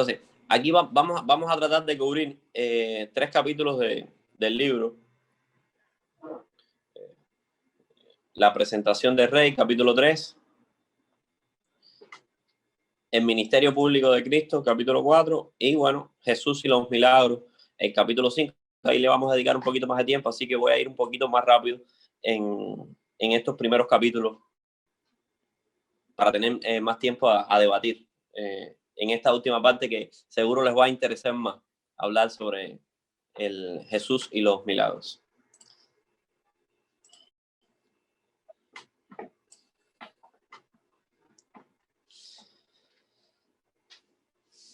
Entonces, aquí vamos a tratar de cubrir 3 capítulos del libro. La presentación del rey, capítulo 3. El ministerio público de Cristo, capítulo 4. Y bueno, Jesús y los milagros, el capítulo 5. Ahí le vamos a dedicar un poquito más de tiempo, así que voy a ir un poquito más rápido en estos primeros capítulos para tener más tiempo a debatir en esta última parte, que seguro les va a interesar más hablar sobre el Jesús y los milagros.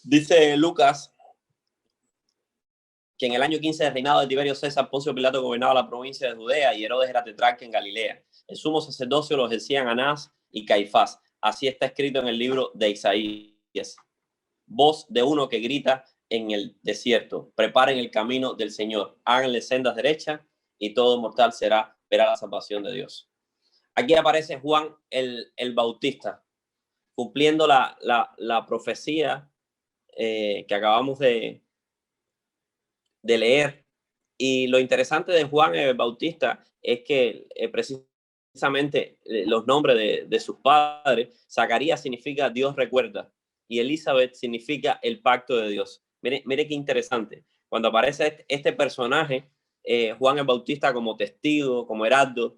Dice Lucas que en el año 15 del reinado de Tiberio César, Poncio Pilato gobernaba la provincia de Judea y Herodes era tetrarca en Galilea. El sumo sacerdocio lo ejercían Anás y Caifás. Así está escrito en el libro de Isaías. Voz de uno que grita en el desierto: preparen el camino del Señor, háganle sendas derechas, y todo mortal verá la salvación de Dios. Aquí aparece Juan el Bautista, cumpliendo la profecía que acabamos de leer. Y lo interesante de Juan el Bautista es que precisamente los nombres de sus padres, Zacarías significa Dios recuerda, y Elizabeth significa el pacto de Dios. Mire qué interesante. Cuando aparece este personaje, Juan el Bautista, como testigo, como heraldo,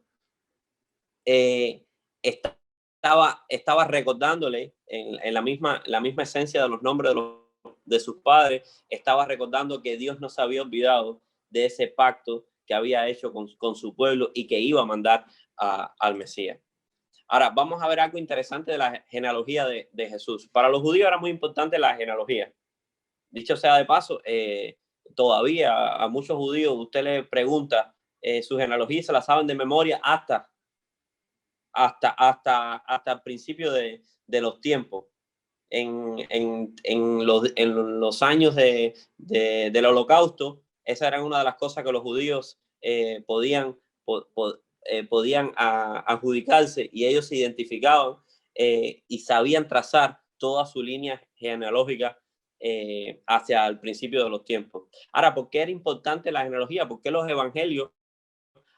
estaba recordándole en la misma esencia de los nombres de sus padres, estaba recordando que Dios no se había olvidado de ese pacto que había hecho con su pueblo y que iba a mandar al Mesías. Ahora, vamos a ver algo interesante de la genealogía de Jesús. Para los judíos era muy importante la genealogía. Dicho sea de paso, todavía a muchos judíos usted le pregunta su genealogía y se la saben de memoria hasta el principio de los tiempos. En los años del Holocausto, esa era una de las cosas que los judíos podían adjudicarse, y ellos se identificaban y sabían trazar toda su línea genealógica hacia el principio de los tiempos. Ahora, ¿por qué era importante la genealogía? ¿Por qué los evangelios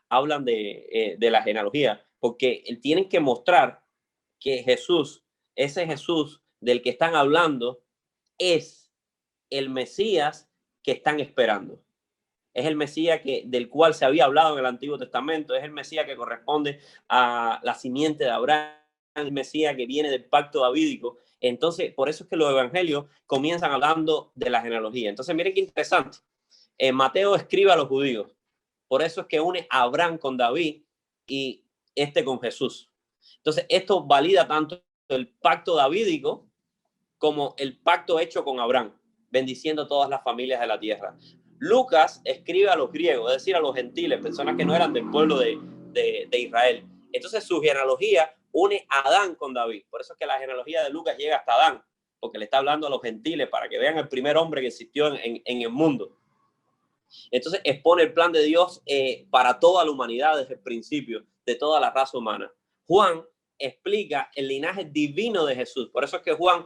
hablan de la genealogía? Porque tienen que mostrar que Jesús, ese Jesús del que están hablando, es el Mesías que están esperando. Es el Mesías del cual se había hablado en el Antiguo Testamento. Es el Mesías que corresponde a la simiente de Abraham, el Mesías que viene del pacto davídico. Entonces, por eso es que los evangelios comienzan hablando de la genealogía. Entonces, miren qué interesante. Mateo escribe a los judíos. Por eso es que une a Abraham con David y con Jesús. Entonces, esto valida tanto el pacto davídico como el pacto hecho con Abraham, bendiciendo todas las familias de la tierra. Lucas escribe a los griegos, es decir, a los gentiles, personas que no eran del pueblo de Israel. Entonces, su genealogía une a Adán con David. Por eso es que la genealogía de Lucas llega hasta Adán, porque le está hablando a los gentiles para que vean el primer hombre que existió en el mundo. Entonces expone el plan de Dios para toda la humanidad desde el principio, de toda la raza humana. Juan explica el linaje divino de Jesús. Por eso es que Juan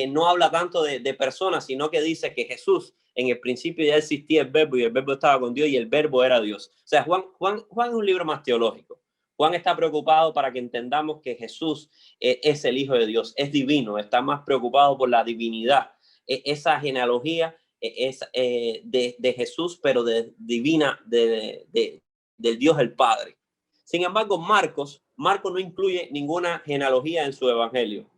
no habla tanto de personas, sino que dice que Jesús, en el principio ya existía el verbo, y el verbo estaba con Dios, y el verbo era Dios. O sea, Juan es un libro más teológico. Juan está preocupado para que entendamos que Jesús es el Hijo de Dios, es divino, está más preocupado por la divinidad. Esa genealogía es de Jesús, pero divina, del Dios el Padre. Sin embargo, Marcos no incluye ninguna genealogía en su evangelio.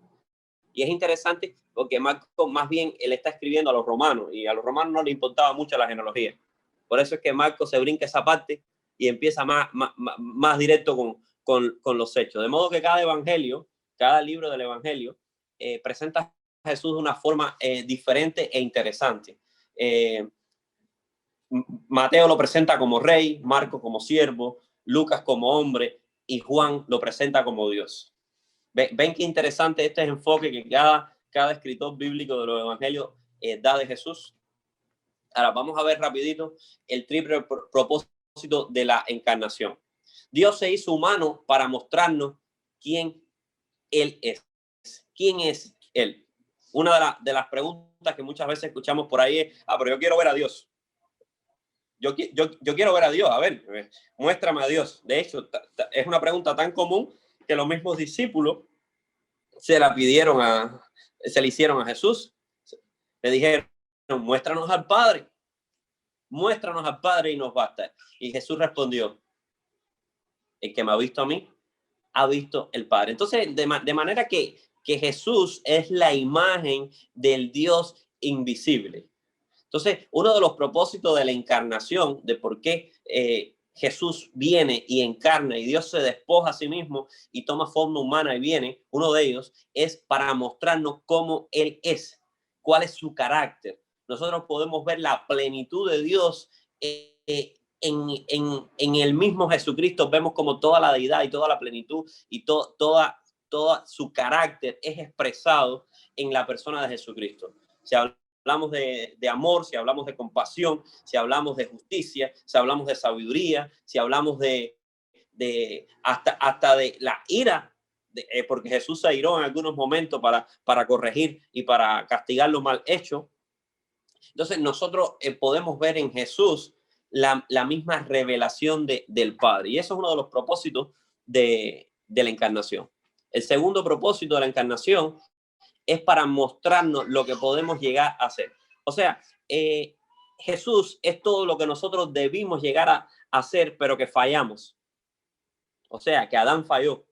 Y es interesante porque Marcos, más bien, él está escribiendo a los romanos, y a los romanos no le importaba mucho la genealogía. Por eso es que Marcos se brinca esa parte y empieza más directo con los hechos. De modo que cada evangelio, cada libro del evangelio, presenta a Jesús de una forma diferente e interesante. Mateo lo presenta como rey, Marcos como siervo, Lucas como hombre, y Juan lo presenta como Dios. Ven qué interesante este enfoque que cada escritor bíblico de los evangelios da de Jesús. Ahora vamos a ver rapidito el triple propósito de la encarnación. Dios se hizo humano para mostrarnos quién Él es. ¿Quién es Él? de las preguntas que muchas veces escuchamos por ahí es, pero yo quiero ver a Dios. Yo quiero ver a Dios, a ver, muéstrame a Dios. De hecho, es una pregunta tan común que los mismos discípulos se le hicieron a Jesús. Le dijeron, muéstranos al Padre y nos basta. Y Jesús respondió, el que me ha visto a mí, ha visto el Padre. Entonces, de manera que Jesús es la imagen del Dios invisible. Entonces, uno de los propósitos de la encarnación, de por qué Jesús viene y encarna y Dios se despoja a sí mismo y toma forma humana y viene, uno de ellos es para mostrarnos cómo Él es, cuál es su carácter. Nosotros podemos ver la plenitud de Dios en el mismo Jesucristo. Vemos como toda la deidad y toda la plenitud y toda su carácter es expresado en la persona de Jesucristo. Si hablamos de amor, si hablamos de compasión, si hablamos de justicia, si hablamos de sabiduría, si hablamos hasta de la ira, porque Jesús se airó en algunos momentos para corregir y para castigar lo mal hecho. Entonces nosotros podemos ver en Jesús la misma revelación del Padre. Y eso es uno de los propósitos de la encarnación. El segundo propósito de la encarnación es para mostrarnos lo que podemos llegar a hacer. O sea, Jesús es todo lo que nosotros debimos llegar a hacer, pero que fallamos. O sea, que Adán falló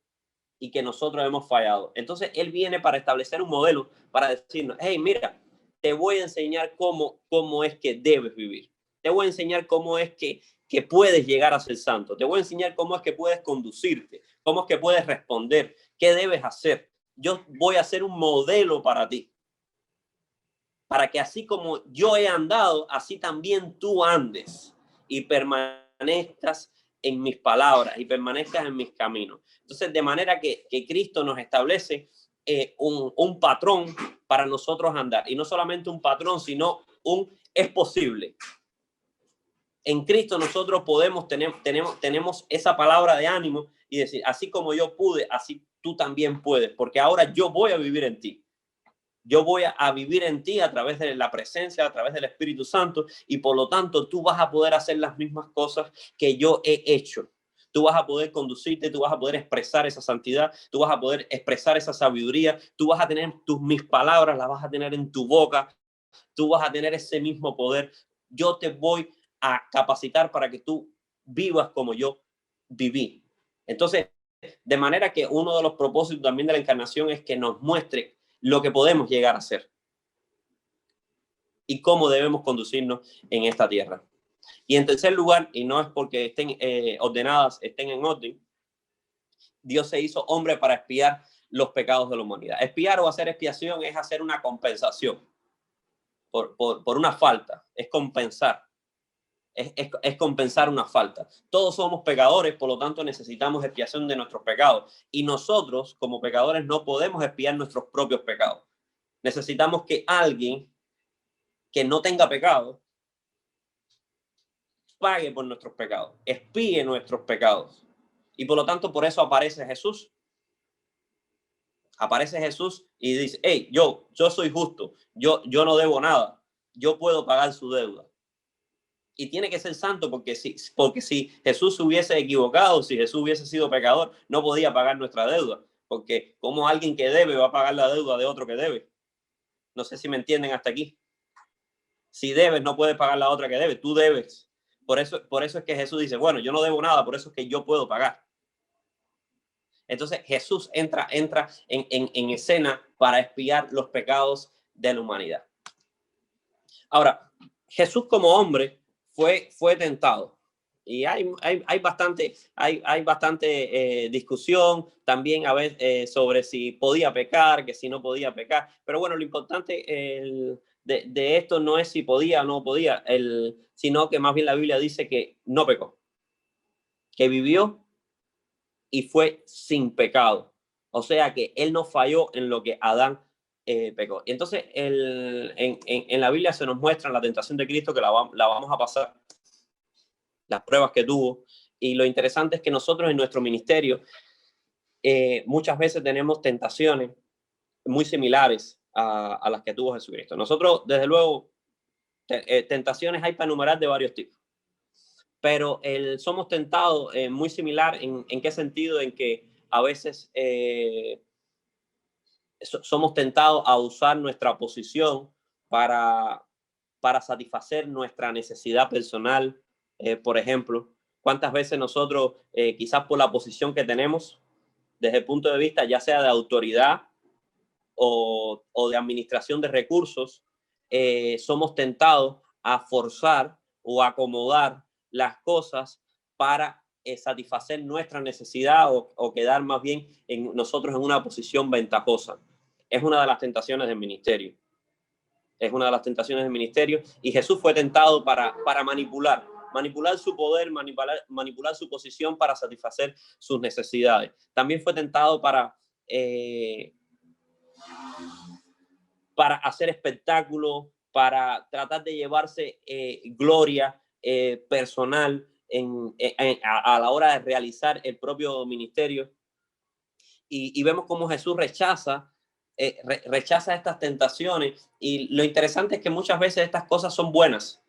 y que nosotros hemos fallado. Entonces, Él viene para establecer un modelo, para decirnos, hey, mira, te voy a enseñar cómo es que debes vivir. Te voy a enseñar cómo es que puedes llegar a ser santo. Te voy a enseñar cómo es que puedes conducirte, cómo es que puedes responder, qué debes hacer. Yo voy a ser un modelo para ti. Para que así como yo he andado, así también tú andes y permanezcas en mis palabras y permanezcas en mis caminos. Entonces, de manera que Cristo nos establece un patrón para nosotros andar. Y no solamente un patrón, sino es posible. En Cristo nosotros tenemos esa palabra de ánimo y decir, así como yo pude, así tú también puedes, porque ahora yo voy a vivir en ti. Yo voy a vivir en ti a través de la presencia, a través del Espíritu Santo, y por lo tanto tú vas a poder hacer las mismas cosas que yo he hecho. Tú vas a poder conducirte, tú vas a poder expresar esa santidad, tú vas a poder expresar esa sabiduría, tú vas a tener mis palabras, las vas a tener en tu boca, tú vas a tener ese mismo poder. Yo te voy a capacitar para que tú vivas como yo viví. Entonces, de manera que uno de los propósitos también de la encarnación es que nos muestre lo que podemos llegar a ser y cómo debemos conducirnos en esta tierra. Y en tercer lugar, y no es porque estén ordenadas, estén en orden, Dios se hizo hombre para expiar los pecados de la humanidad. Expiar o hacer expiación es hacer una compensación por una falta, es compensar. Es compensar una falta. Todos somos pecadores, por lo tanto necesitamos expiación de nuestros pecados. Y nosotros, como pecadores, no podemos expiar nuestros propios pecados. Necesitamos que alguien que no tenga pecado pague por nuestros pecados, expíe nuestros pecados. Y por lo tanto, por eso aparece Jesús. Aparece Jesús y dice, hey, yo soy justo, yo no debo nada, yo puedo pagar su deuda. Y tiene que ser santo porque si Jesús se hubiese equivocado, si Jesús hubiese sido pecador, no podía pagar nuestra deuda. Porque como alguien que debe va a pagar la deuda de otro que debe. No sé si me entienden hasta aquí. Si debes, no puedes pagar la otra que debe. Tú debes. Por eso es que Jesús dice, bueno, yo no debo nada, por eso es que yo puedo pagar. Entonces Jesús entra en escena para expiar los pecados de la humanidad. Ahora, Jesús como hombre fue tentado. Y hay bastante discusión también a veces sobre si podía pecar, que si no podía pecar. Pero bueno, lo importante de esto no es si podía o no podía, sino que más bien la Biblia dice que no pecó, que vivió y fue sin pecado. O sea que él no falló en lo que Adán pecó. Y entonces en la Biblia se nos muestra la tentación de Cristo, que la vamos a pasar, las pruebas que tuvo. Y lo interesante es que nosotros en nuestro ministerio muchas veces tenemos tentaciones muy similares a las que tuvo Jesucristo. Nosotros, desde luego, tentaciones hay para enumerar de varios tipos, pero somos tentados muy similar en qué sentido, en que a veces somos tentados a usar nuestra posición para satisfacer nuestra necesidad personal. Por ejemplo, ¿cuántas veces nosotros, quizás por la posición que tenemos, desde el punto de vista ya sea de autoridad o de administración de recursos, somos tentados a forzar o acomodar las cosas para satisfacer nuestra necesidad o quedar más bien nosotros en una posición ventajosa? Es una de las tentaciones del ministerio. Es una de las tentaciones del ministerio, y Jesús fue tentado para manipular su poder, manipular su posición para satisfacer sus necesidades. También fue tentado para hacer espectáculo, para tratar de llevarse gloria personal a la hora de realizar el propio ministerio. Y vemos cómo Jesús rechaza estas tentaciones, y lo interesante es que muchas veces estas cosas son buenas.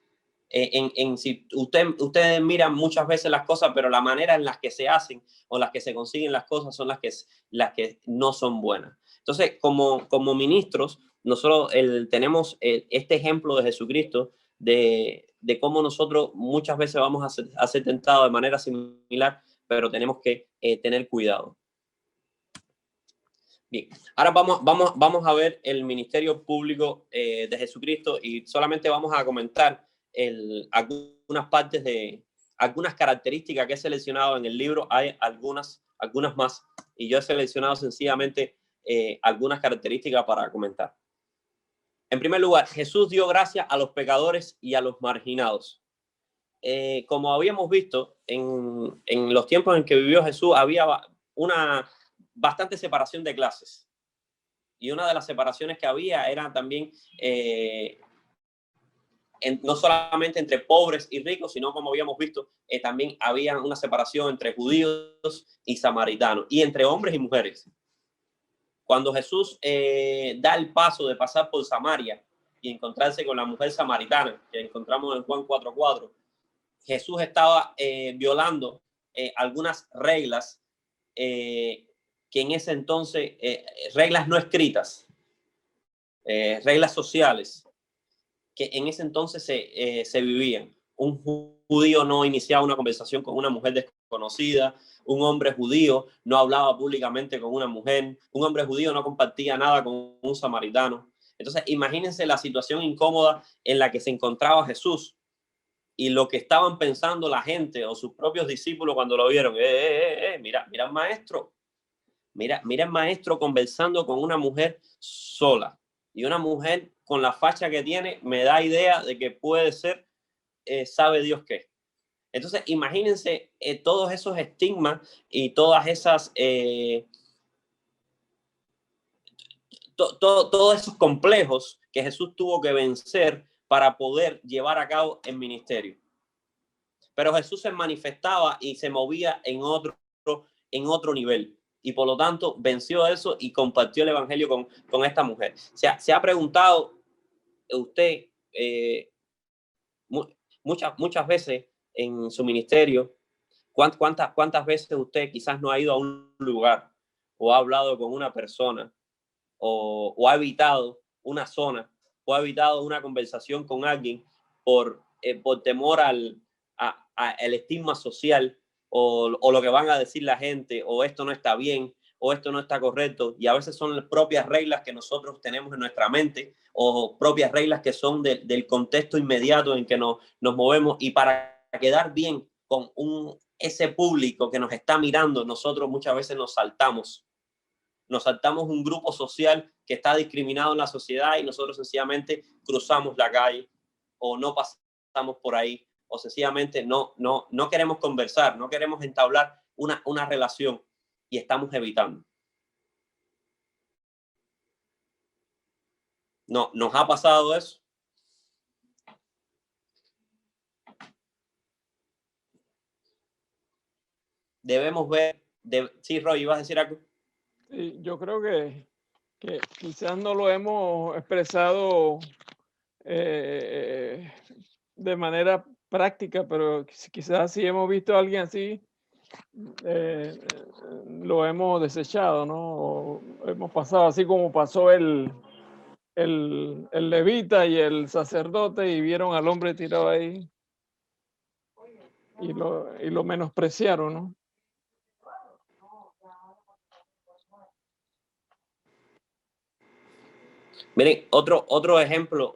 Si ustedes miran muchas veces las cosas, pero la manera en las que se hacen o las que se consiguen las cosas son las que no son buenas. Entonces, como ministros, nosotros tenemos este ejemplo de Jesucristo, de cómo nosotros muchas veces vamos a ser tentados de manera similar, pero tenemos que tener cuidado. Bien, ahora vamos a ver el ministerio público de Jesucristo, y solamente vamos a comentar algunas partes de algunas características que he seleccionado en el libro. Hay algunas más, y yo he seleccionado sencillamente algunas características para comentar. En primer lugar, Jesús dio gracia a los pecadores y a los marginados. Como habíamos visto en los tiempos en que vivió Jesús, había una bastante separación de clases, y una de las separaciones que había era también no solamente entre pobres y ricos, sino, como habíamos visto, también había una separación entre judíos y samaritanos, y entre hombres y mujeres. Cuando Jesús da el paso de pasar por Samaria y encontrarse con la mujer samaritana, que encontramos en Juan 4:4, Jesús estaba violando algunas reglas que en ese entonces, reglas no escritas, reglas sociales, que en ese entonces se vivían. Un judío no iniciaba una conversación con una mujer desconocida, un hombre judío no hablaba públicamente con una mujer, un hombre judío no compartía nada con un samaritano. Entonces, imagínense la situación incómoda en la que se encontraba Jesús, y lo que estaban pensando la gente o sus propios discípulos cuando lo vieron. Mira el maestro. Mira el maestro conversando con una mujer sola. Y una mujer con la facha que tiene me da idea de que puede ser, sabe Dios qué. Entonces, imagínense todos esos estigmas y todas esas, todos esos complejos que Jesús tuvo que vencer para poder llevar a cabo el ministerio. Pero Jesús se manifestaba y se movía en otro nivel, y por lo tanto venció eso y compartió el evangelio con esta mujer. Se ha preguntado usted muchas veces en su ministerio, ¿cuántas veces usted quizás no ha ido a un lugar o ha hablado con una persona o ha evitado una zona o ha evitado una conversación con alguien por temor al estigma social o lo que van a decir la gente, o esto no está bien o esto no está correcto? Y a veces son las propias reglas que nosotros tenemos en nuestra mente, o propias reglas que son del contexto inmediato en que nos movemos, y para quedar bien con ese público que nos está mirando, nosotros muchas veces nos saltamos un grupo social que está discriminado en la sociedad, y nosotros sencillamente cruzamos la calle o no pasamos por ahí, o sencillamente no queremos conversar, no queremos entablar una relación, y estamos evitando. No, ¿nos ha pasado eso? Debemos ver. Sí, Roy, ¿ibas a decir algo? Sí, yo creo que quizás no lo hemos expresado de manera práctica, pero quizás si hemos visto a alguien así, lo hemos desechado, ¿no? O hemos pasado así como pasó el levita y el sacerdote y vieron al hombre tirado ahí y lo menospreciaron, ¿no? Miren, otro ejemplo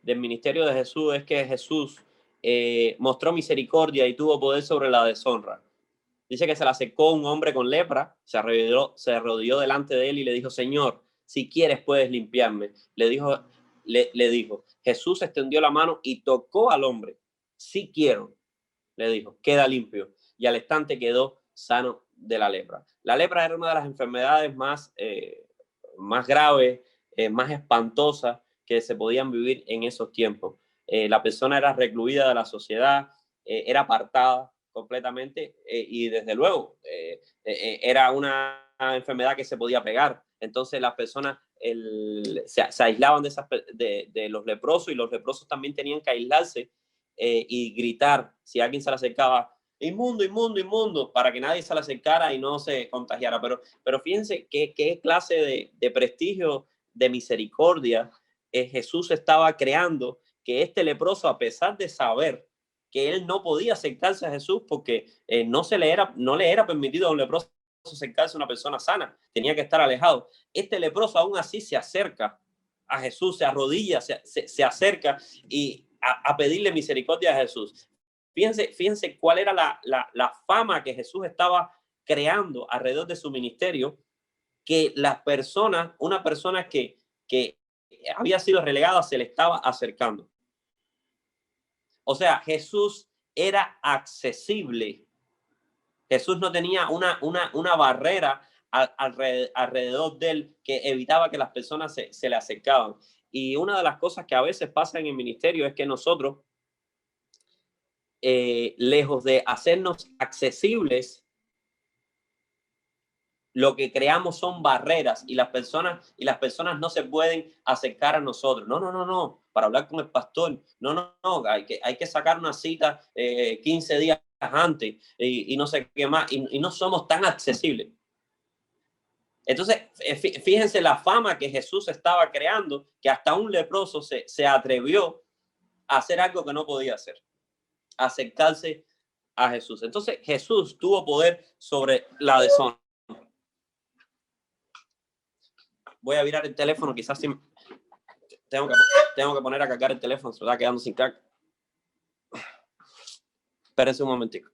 del ministerio de Jesús es que Jesús mostró misericordia y tuvo poder sobre la deshonra. Dice que se le acercó un hombre con lepra, se arrodilló delante de él y le dijo: Señor, si quieres puedes limpiarme. Le dijo. Jesús extendió la mano y tocó al hombre. Si quiero, le dijo, queda limpio. Y al instante quedó sano de la lepra. La lepra era una de las enfermedades más graves, más espantosas que se podían vivir en esos tiempos. La persona era recluida de la sociedad, era apartada completamente y desde luego era una enfermedad que se podía pegar. Entonces las personas se aislaban de los leprosos, y los leprosos también tenían que aislarse y gritar si alguien se le acercaba: inmundo, inmundo, inmundo, para que nadie se le acercara y no se contagiara. Pero fíjense qué clase de prestigio, de misericordia Jesús estaba creando, que este leproso, a pesar de saber que él no podía acercarse a Jesús porque no le era permitido a un leproso acercarse a una persona sana, tenía que estar alejado. Este leproso aún así se acerca a Jesús, se arrodilla, se acerca y a pedirle misericordia a Jesús. Fíjense cuál era la fama que Jesús estaba creando alrededor de su ministerio, que una persona que había sido relegada se le estaba acercando. O sea, Jesús era accesible. Jesús no tenía una barrera alrededor de él que evitaba que las personas se le acercaban. Y una de las cosas que a veces pasa en el ministerio es que nosotros, lejos de hacernos accesibles, lo que creamos son barreras y las personas no se pueden acercar a nosotros. No, para hablar con el pastor. No, hay que sacar una cita 15 días antes y no sé qué más, y no somos tan accesibles. Entonces, fíjense la fama que Jesús estaba creando, que hasta un leproso se atrevió a hacer algo que no podía hacer, acercarse a Jesús. Entonces, Jesús tuvo poder sobre la deshonra. Voy a virar el teléfono, quizás tengo que poner a cargar el teléfono, se está quedando sin carga. Espérense un momentico.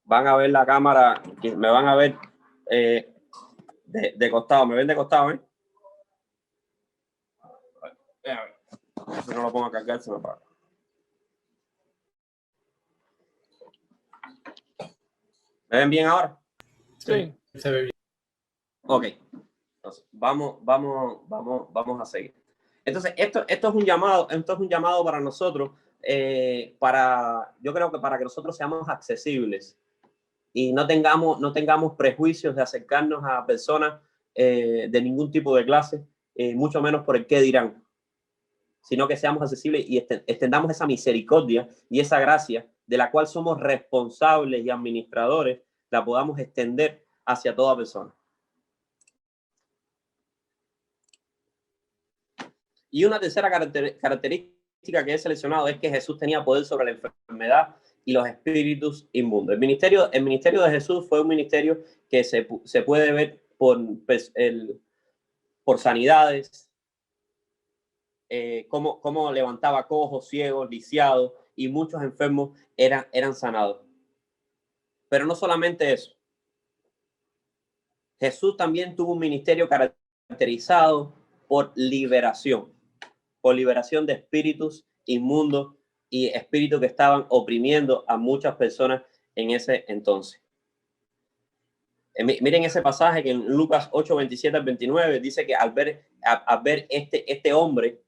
Van a ver la cámara, me van a ver de costado. ¿Me ven de costado, eh? Eso no lo pongo a cargar, se me apaga. ¿Me ven bien ahora? Sí. Se ve bien. Ok. Entonces, vamos a seguir. Entonces, esto es un llamado para nosotros, yo creo que para que nosotros seamos accesibles y no tengamos prejuicios de acercarnos a personas de ningún tipo de clase, mucho menos por el qué dirán, sino que seamos accesibles y extendamos esa misericordia y esa gracia de la cual somos responsables y administradores, la podamos extender hacia toda persona. Y una tercera característica que he seleccionado es que Jesús tenía poder sobre la enfermedad y los espíritus inmundos. El ministerio de Jesús fue un ministerio que se puede ver por sanidades, cómo levantaba cojos, ciegos, lisiados, y muchos enfermos eran sanados. Pero no solamente eso. Jesús también tuvo un ministerio caracterizado por liberación de espíritus inmundos y espíritus que estaban oprimiendo a muchas personas en ese entonces. Miren ese pasaje que en Lucas 8, 27 al 29 dice que al ver este hombre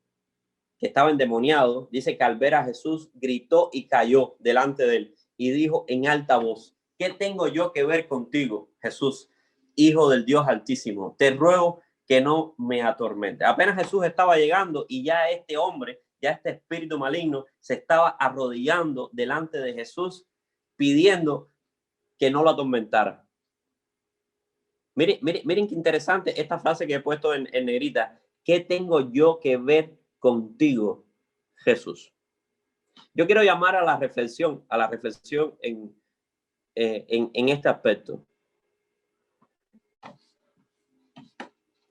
que estaba endemoniado, dice que al ver a Jesús gritó y cayó delante de él y dijo en alta voz: ¿qué tengo yo que ver contigo, Jesús, Hijo del Dios Altísimo? Te ruego que no me atormente. Apenas Jesús estaba llegando y ya este hombre, ya este espíritu maligno, se estaba arrodillando delante de Jesús pidiendo que no lo atormentara. Miren qué interesante esta frase que he puesto en negrita. ¿Qué tengo yo que ver contigo, Jesús? Yo quiero llamar a la reflexión en este aspecto.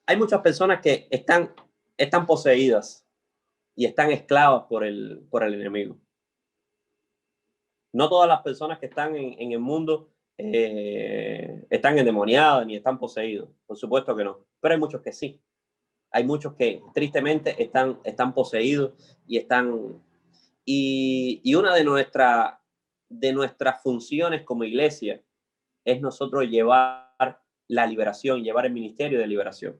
Hay muchas personas que están poseídas y están esclavas por el enemigo. No todas las personas que están en el mundo están endemoniadas ni están poseídos. Por supuesto que no. Pero hay muchos que sí. Hay muchos que tristemente están poseídos y están... Y una de nuestras funciones como iglesia es nosotros llevar la liberación, llevar el ministerio de liberación.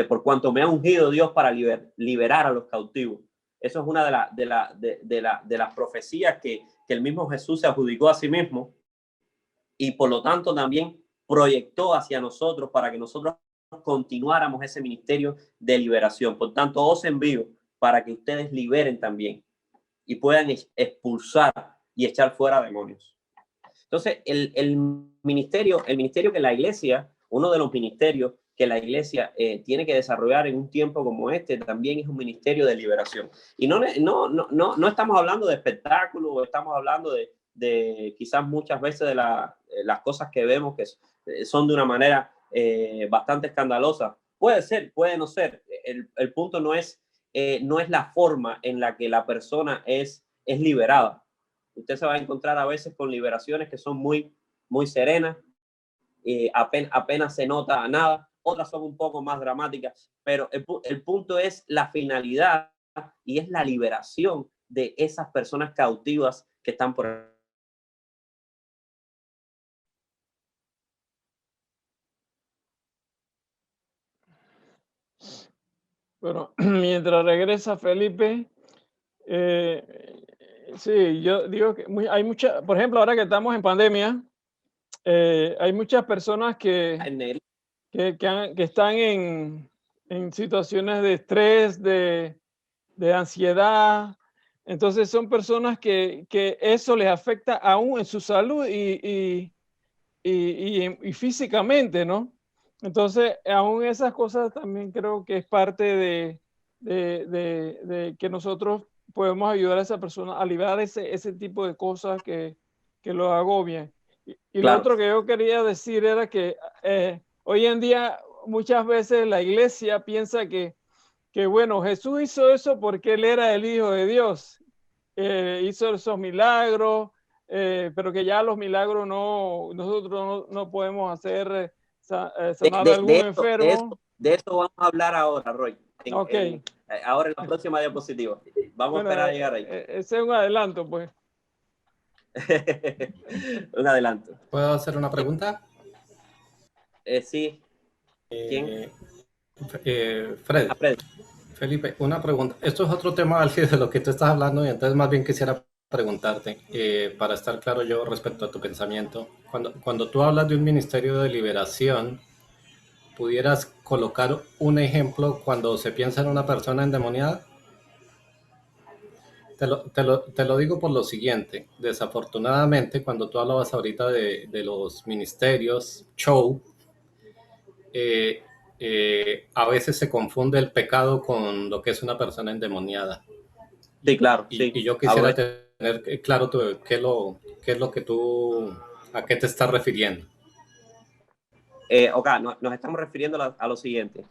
Por cuanto me ha ungido Dios para liberar a los cautivos. Eso es una de las profecías que el mismo Jesús se adjudicó a sí mismo y por lo tanto también proyectó hacia nosotros para que nosotros continuáramos ese ministerio de liberación. Por tanto, os envío para que ustedes liberen también y puedan expulsar y echar fuera demonios. Entonces, el ministerio que la iglesia, uno de los ministerios que la iglesia tiene que desarrollar en un tiempo como este, también es un ministerio de liberación. Y no estamos hablando de espectáculo, estamos hablando de quizás muchas veces de las cosas que vemos que son de una manera bastante escandalosa. Puede ser, puede no ser. El punto no es la forma en la que la persona es liberada. Usted se va a encontrar a veces con liberaciones que son muy, muy serenas, apenas se nota nada. Otras son un poco más dramáticas, pero el punto es la finalidad y es la liberación de esas personas cautivas que están por ahí. Bueno, mientras regresa Felipe, sí, yo digo que hay muchas, por ejemplo, ahora que estamos en pandemia, hay muchas personas que están en situaciones de estrés, de ansiedad. Entonces son personas que eso les afecta aún en su salud y físicamente, ¿no? Entonces, aún esas cosas también creo que es parte de que nosotros podemos ayudar a esa persona a liberar ese tipo de cosas que lo agobian. Y Claro. lo otro que yo quería decir era que hoy en día muchas veces la iglesia piensa que bueno, Jesús hizo eso porque él era el Hijo de Dios. Hizo esos milagros, pero que ya los milagros nosotros no podemos hacer sanar a algún enfermo. De eso vamos a hablar ahora, Roy. Okay. Ahora en la próxima diapositiva. Vamos a esperar a llegar ahí. Ese es un adelanto, pues. Un adelanto. ¿Puedo hacer una pregunta? Sí. ¿Quién? Fred. Fred. Felipe, una pregunta. Esto es otro tema de lo que tú estás hablando y entonces más bien quisiera preguntarte, para estar claro yo respecto a tu pensamiento. Cuando tú hablas de un ministerio de liberación, ¿pudieras colocar un ejemplo cuando se piensa en una persona endemoniada? Te lo digo por lo siguiente. Desafortunadamente, cuando tú hablabas ahorita de los ministerios, show, a veces se confunde el pecado con lo que es una persona endemoniada. Sí, claro. Y yo quisiera tener claro qué es lo que tú, a qué te estás refiriendo. Nos estamos refiriendo a lo siguiente.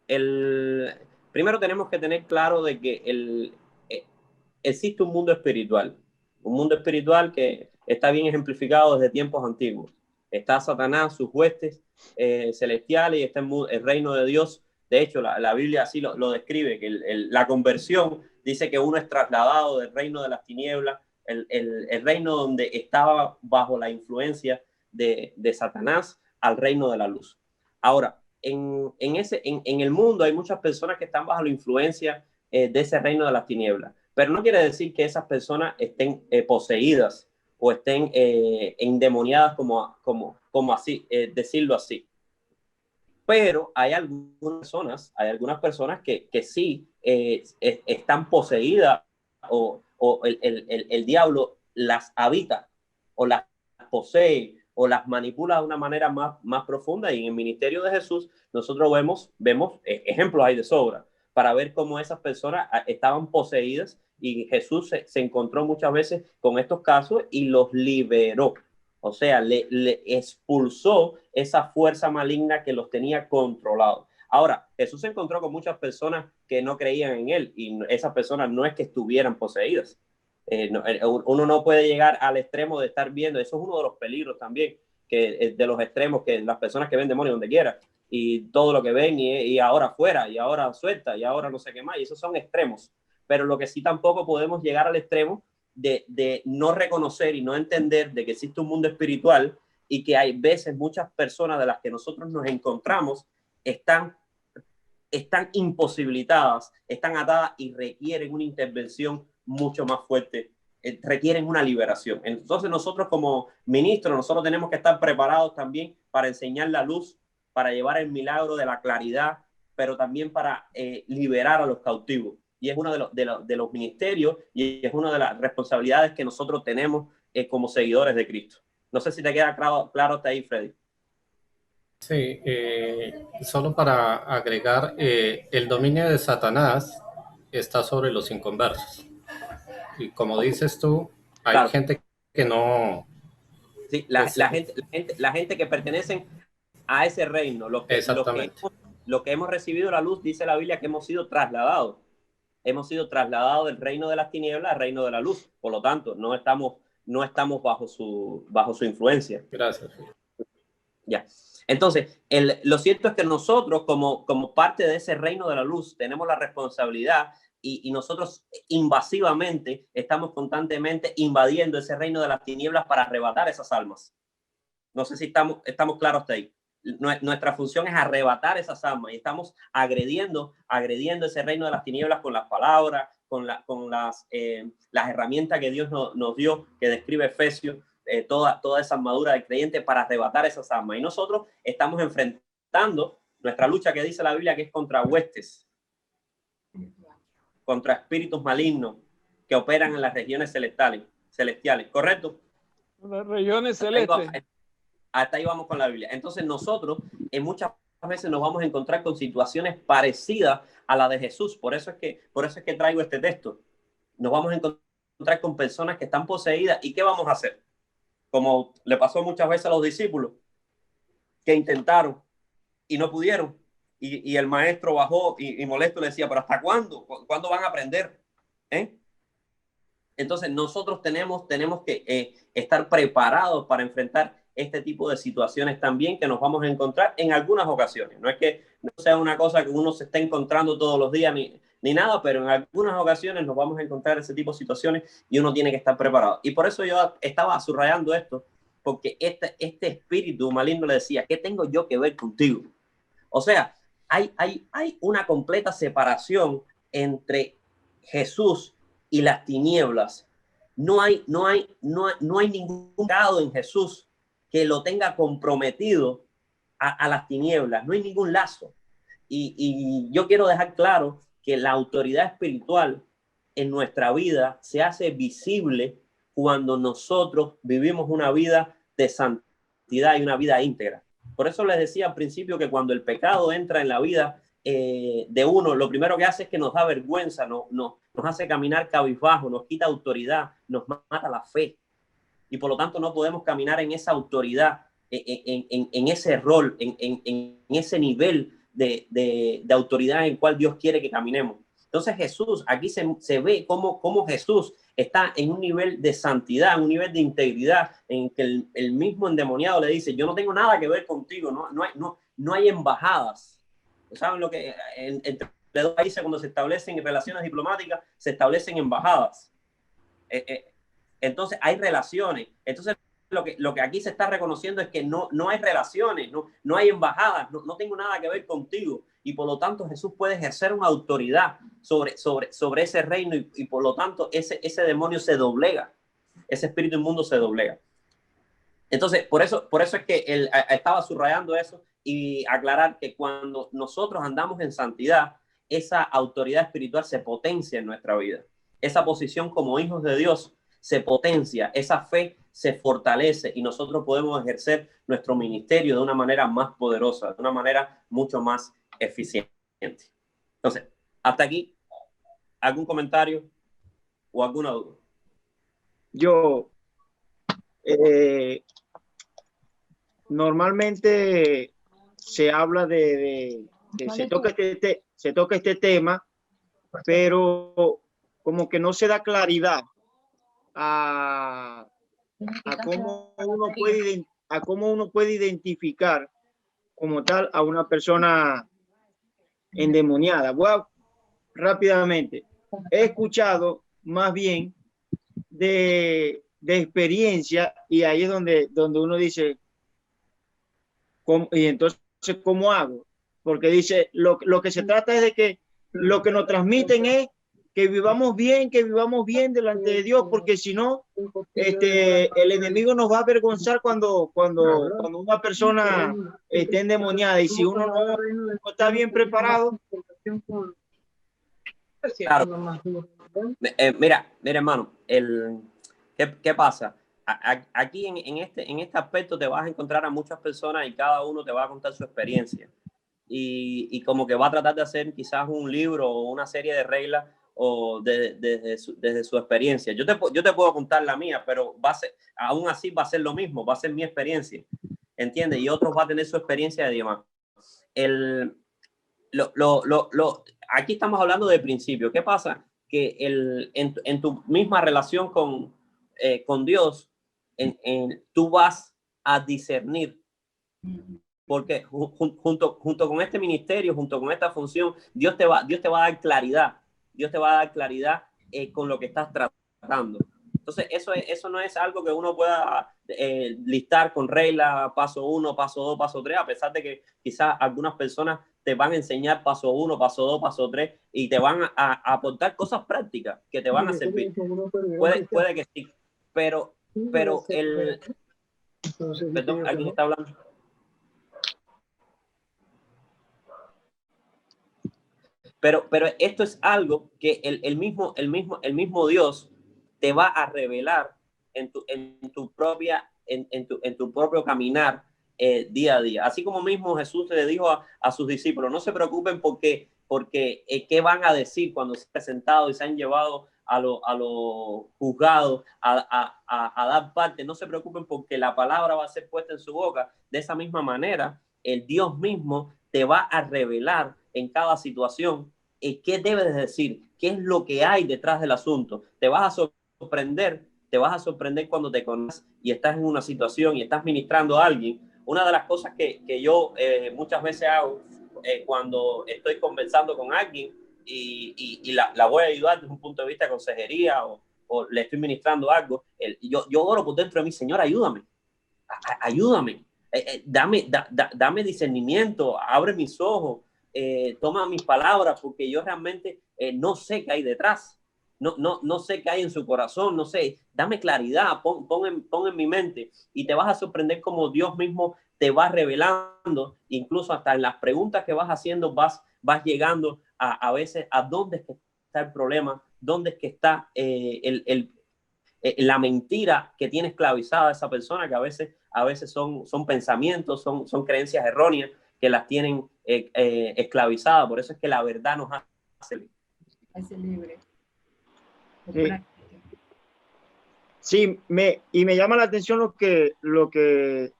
Primero tenemos que tener claro de que existe un mundo espiritual que está bien ejemplificado desde tiempos antiguos. Está Satanás, sus huestes celestiales, y está el reino de Dios. De hecho, la Biblia así lo describe, que la conversión dice que uno es trasladado del reino de las tinieblas el reino donde estaba bajo la influencia de Satanás al reino de la luz. Ahora, en el mundo hay muchas personas que están bajo la influencia de ese reino de las tinieblas, pero no quiere decir que esas personas estén poseídas o estén endemoniadas, como así, decirlo así. Pero hay algunas personas que sí están poseídas o el diablo las habita o las posee o las manipula de una manera más profunda. Y en el ministerio de Jesús nosotros vemos ejemplos ahí de sobra para ver cómo esas personas estaban poseídas, y Jesús se encontró muchas veces con estos casos y los liberó. O sea, le expulsó esa fuerza maligna que los tenía controlados. Ahora, Jesús se encontró con muchas personas que no creían en él, y esas personas no es que estuvieran poseídas. Uno no puede llegar al extremo de estar viendo. Eso es uno de los peligros también, que de los extremos, que las personas que ven demonios donde quiera y todo lo que ven y ahora fuera y ahora suelta y ahora no sé qué más, y esos son extremos. Pero lo que sí tampoco podemos llegar al extremo de no reconocer y no entender de que existe un mundo espiritual, y que hay veces muchas personas de las que nosotros nos encontramos están imposibilitadas, están atadas y requieren una intervención mucho más fuerte, requieren una liberación. Entonces nosotros como ministros, nosotros tenemos que estar preparados también para enseñar la luz, para llevar el milagro de la claridad, pero también para liberar a los cautivos. Y es uno de los ministerios, y es una de las responsabilidades que nosotros tenemos como seguidores de Cristo. No sé si te queda claro hasta ahí, Freddy. Sí, solo para agregar, el dominio de Satanás está sobre los inconversos. Y como dices tú, hay Claro. gente que no... Sí, la gente que pertenecen a ese reino, lo que hemos recibido la luz, dice la Biblia que hemos sido trasladados. Hemos sido trasladados del reino de las tinieblas al reino de la luz. Por lo tanto, no estamos bajo su influencia. Gracias. Ya. Entonces, lo cierto es que nosotros, como parte de ese reino de la luz, tenemos la responsabilidad, y nosotros invasivamente estamos constantemente invadiendo ese reino de las tinieblas para arrebatar esas almas. No sé si estamos claros hasta ahí. Nuestra función es arrebatar esas almas, y estamos agrediendo ese reino de las tinieblas con las palabras, con las herramientas que Dios nos dio, que describe Efesios, toda esa armadura del creyente para arrebatar esas almas. Y nosotros estamos enfrentando nuestra lucha, que dice la Biblia que es contra huestes, contra espíritus malignos que operan en las regiones celestiales, ¿correcto? Las regiones celestes. Hasta ahí vamos con la Biblia. Entonces nosotros muchas veces nos vamos a encontrar con situaciones parecidas a la de Jesús. Por eso es que traigo este texto. Nos vamos a encontrar con personas que están poseídas. ¿Y qué vamos a hacer? Como le pasó muchas veces a los discípulos, que intentaron y no pudieron. Y el maestro bajó y molesto le decía, ¿pero hasta cuándo? ¿Cuándo van a aprender? Entonces nosotros tenemos que estar preparados para enfrentar este tipo de situaciones también, que nos vamos a encontrar en algunas ocasiones. No es que no sea una cosa que uno se esté encontrando todos los días ni nada, pero en algunas ocasiones nos vamos a encontrar ese tipo de situaciones, y uno tiene que estar preparado. Y por eso yo estaba subrayando esto, porque este espíritu maligno le decía, ¿qué tengo yo que ver contigo? O sea, hay una completa separación entre Jesús y las tinieblas. No hay ningún pecado en Jesús que lo tenga comprometido a las tinieblas. No hay ningún lazo. Y yo quiero dejar claro que la autoridad espiritual en nuestra vida se hace visible cuando nosotros vivimos una vida de santidad y una vida íntegra. Por eso les decía al principio que cuando el pecado entra en la vida de uno, lo primero que hace es que nos da vergüenza, nos hace caminar cabizbajo, nos quita autoridad, nos mata la fe. Y por lo tanto no podemos caminar en esa autoridad, en ese rol, en ese nivel de autoridad en el cual Dios quiere que caminemos. Entonces Jesús, aquí se ve cómo Jesús está en un nivel de santidad, en un nivel de integridad, en que el mismo endemoniado le dice, yo no tengo nada que ver contigo, no hay embajadas. ¿Saben lo que entre dos países, cuando se establecen relaciones diplomáticas, se establecen embajadas? Entonces hay relaciones. Entonces lo que aquí se está reconociendo es que no hay relaciones, no hay embajadas, no tengo nada que ver contigo. Y por lo tanto Jesús puede ejercer una autoridad sobre ese reino y por lo tanto ese demonio se doblega, ese espíritu inmundo se doblega. Entonces, por eso es que él estaba subrayando eso y aclarar que cuando nosotros andamos en santidad, esa autoridad espiritual se potencia en nuestra vida. Esa posición como hijos de Dios se potencia, esa fe se fortalece y nosotros podemos ejercer nuestro ministerio de una manera más poderosa, de una manera mucho más eficiente. Entonces, hasta aquí, ¿algún comentario o alguna duda? Yo, normalmente se habla de se toca este tema, pero como que no se da claridad a cómo uno puede identificar como tal a una persona endemoniada. Bueno, rápidamente, he escuchado más bien de experiencia y ahí es donde uno dice, y entonces, ¿cómo hago? Porque dice, lo que se trata es de que lo que nos transmiten es que vivamos bien delante de Dios, porque si no, el enemigo nos va a avergonzar cuando una persona esté endemoniada, y si uno no está bien preparado. Claro. Mira, hermano, ¿qué pasa? Aquí en este aspecto te vas a encontrar a muchas personas y cada uno te va a contar su experiencia. Y como que va a tratar de hacer quizás un libro o una serie de reglas o desde su experiencia. Yo te puedo contar la mía, pero aún así va a ser lo mismo, va a ser mi experiencia, ¿entiendes? Y otros van a tener su experiencia de demás. Aquí estamos hablando de principio. ¿Qué pasa? Que en tu misma relación con Dios, tú vas a discernir, porque junto con este ministerio, junto con esta función, Dios te va a dar claridad. Dios te va a dar claridad con lo que estás tratando. Entonces, eso no es algo que uno pueda listar con regla, paso 1, paso 2, paso 3, a pesar de que quizás algunas personas te van a enseñar paso 1, paso 2, paso 3 y te van a aportar cosas prácticas que te van a servir. Puede que sí, pero perdón, ¿alguien está hablando? Pero esto es algo que el mismo Dios te va a revelar en tu propio caminar día a día. Así como mismo Jesús le dijo a sus discípulos, no se preocupen porque qué van a decir cuando se han presentado y se han llevado a los juzgados a dar parte. No se preocupen porque la palabra va a ser puesta en su boca. De esa misma manera, el Dios mismo te va a revelar en cada situación qué debes decir, qué es lo que hay detrás del asunto. Te vas a sorprender cuando te conoces y estás en una situación y estás ministrando a alguien. Una de las cosas que yo muchas veces hago cuando estoy conversando con alguien y la voy a ayudar desde un punto de vista de consejería o le estoy ministrando algo, yo oro por dentro de mí, Señor, ayúdame, dame discernimiento, abre mis ojos, toma mis palabras, porque yo realmente no sé qué hay detrás, no sé qué hay en su corazón, no sé, dame claridad, pon en mi mente, y te vas a sorprender como Dios mismo te va revelando, incluso hasta en las preguntas que vas haciendo vas llegando a veces a dónde es que está el problema, dónde es que está la mentira que tiene esclavizada a esa persona, que a veces son pensamientos, son creencias erróneas que las tienen esclavizadas. Por eso es que la verdad nos hace libre. Sí, me llama la atención lo que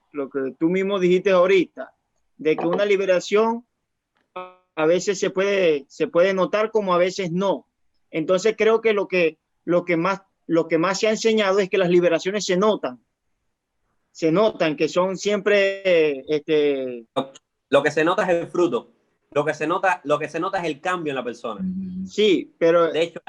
tú mismo dijiste ahorita, de que una liberación a veces se puede notar como a veces no. Entonces creo que lo que más se ha enseñado es que las liberaciones se notan, que son siempre lo que se nota es el fruto. Lo que se nota es el cambio en la persona. Sí, pero de hecho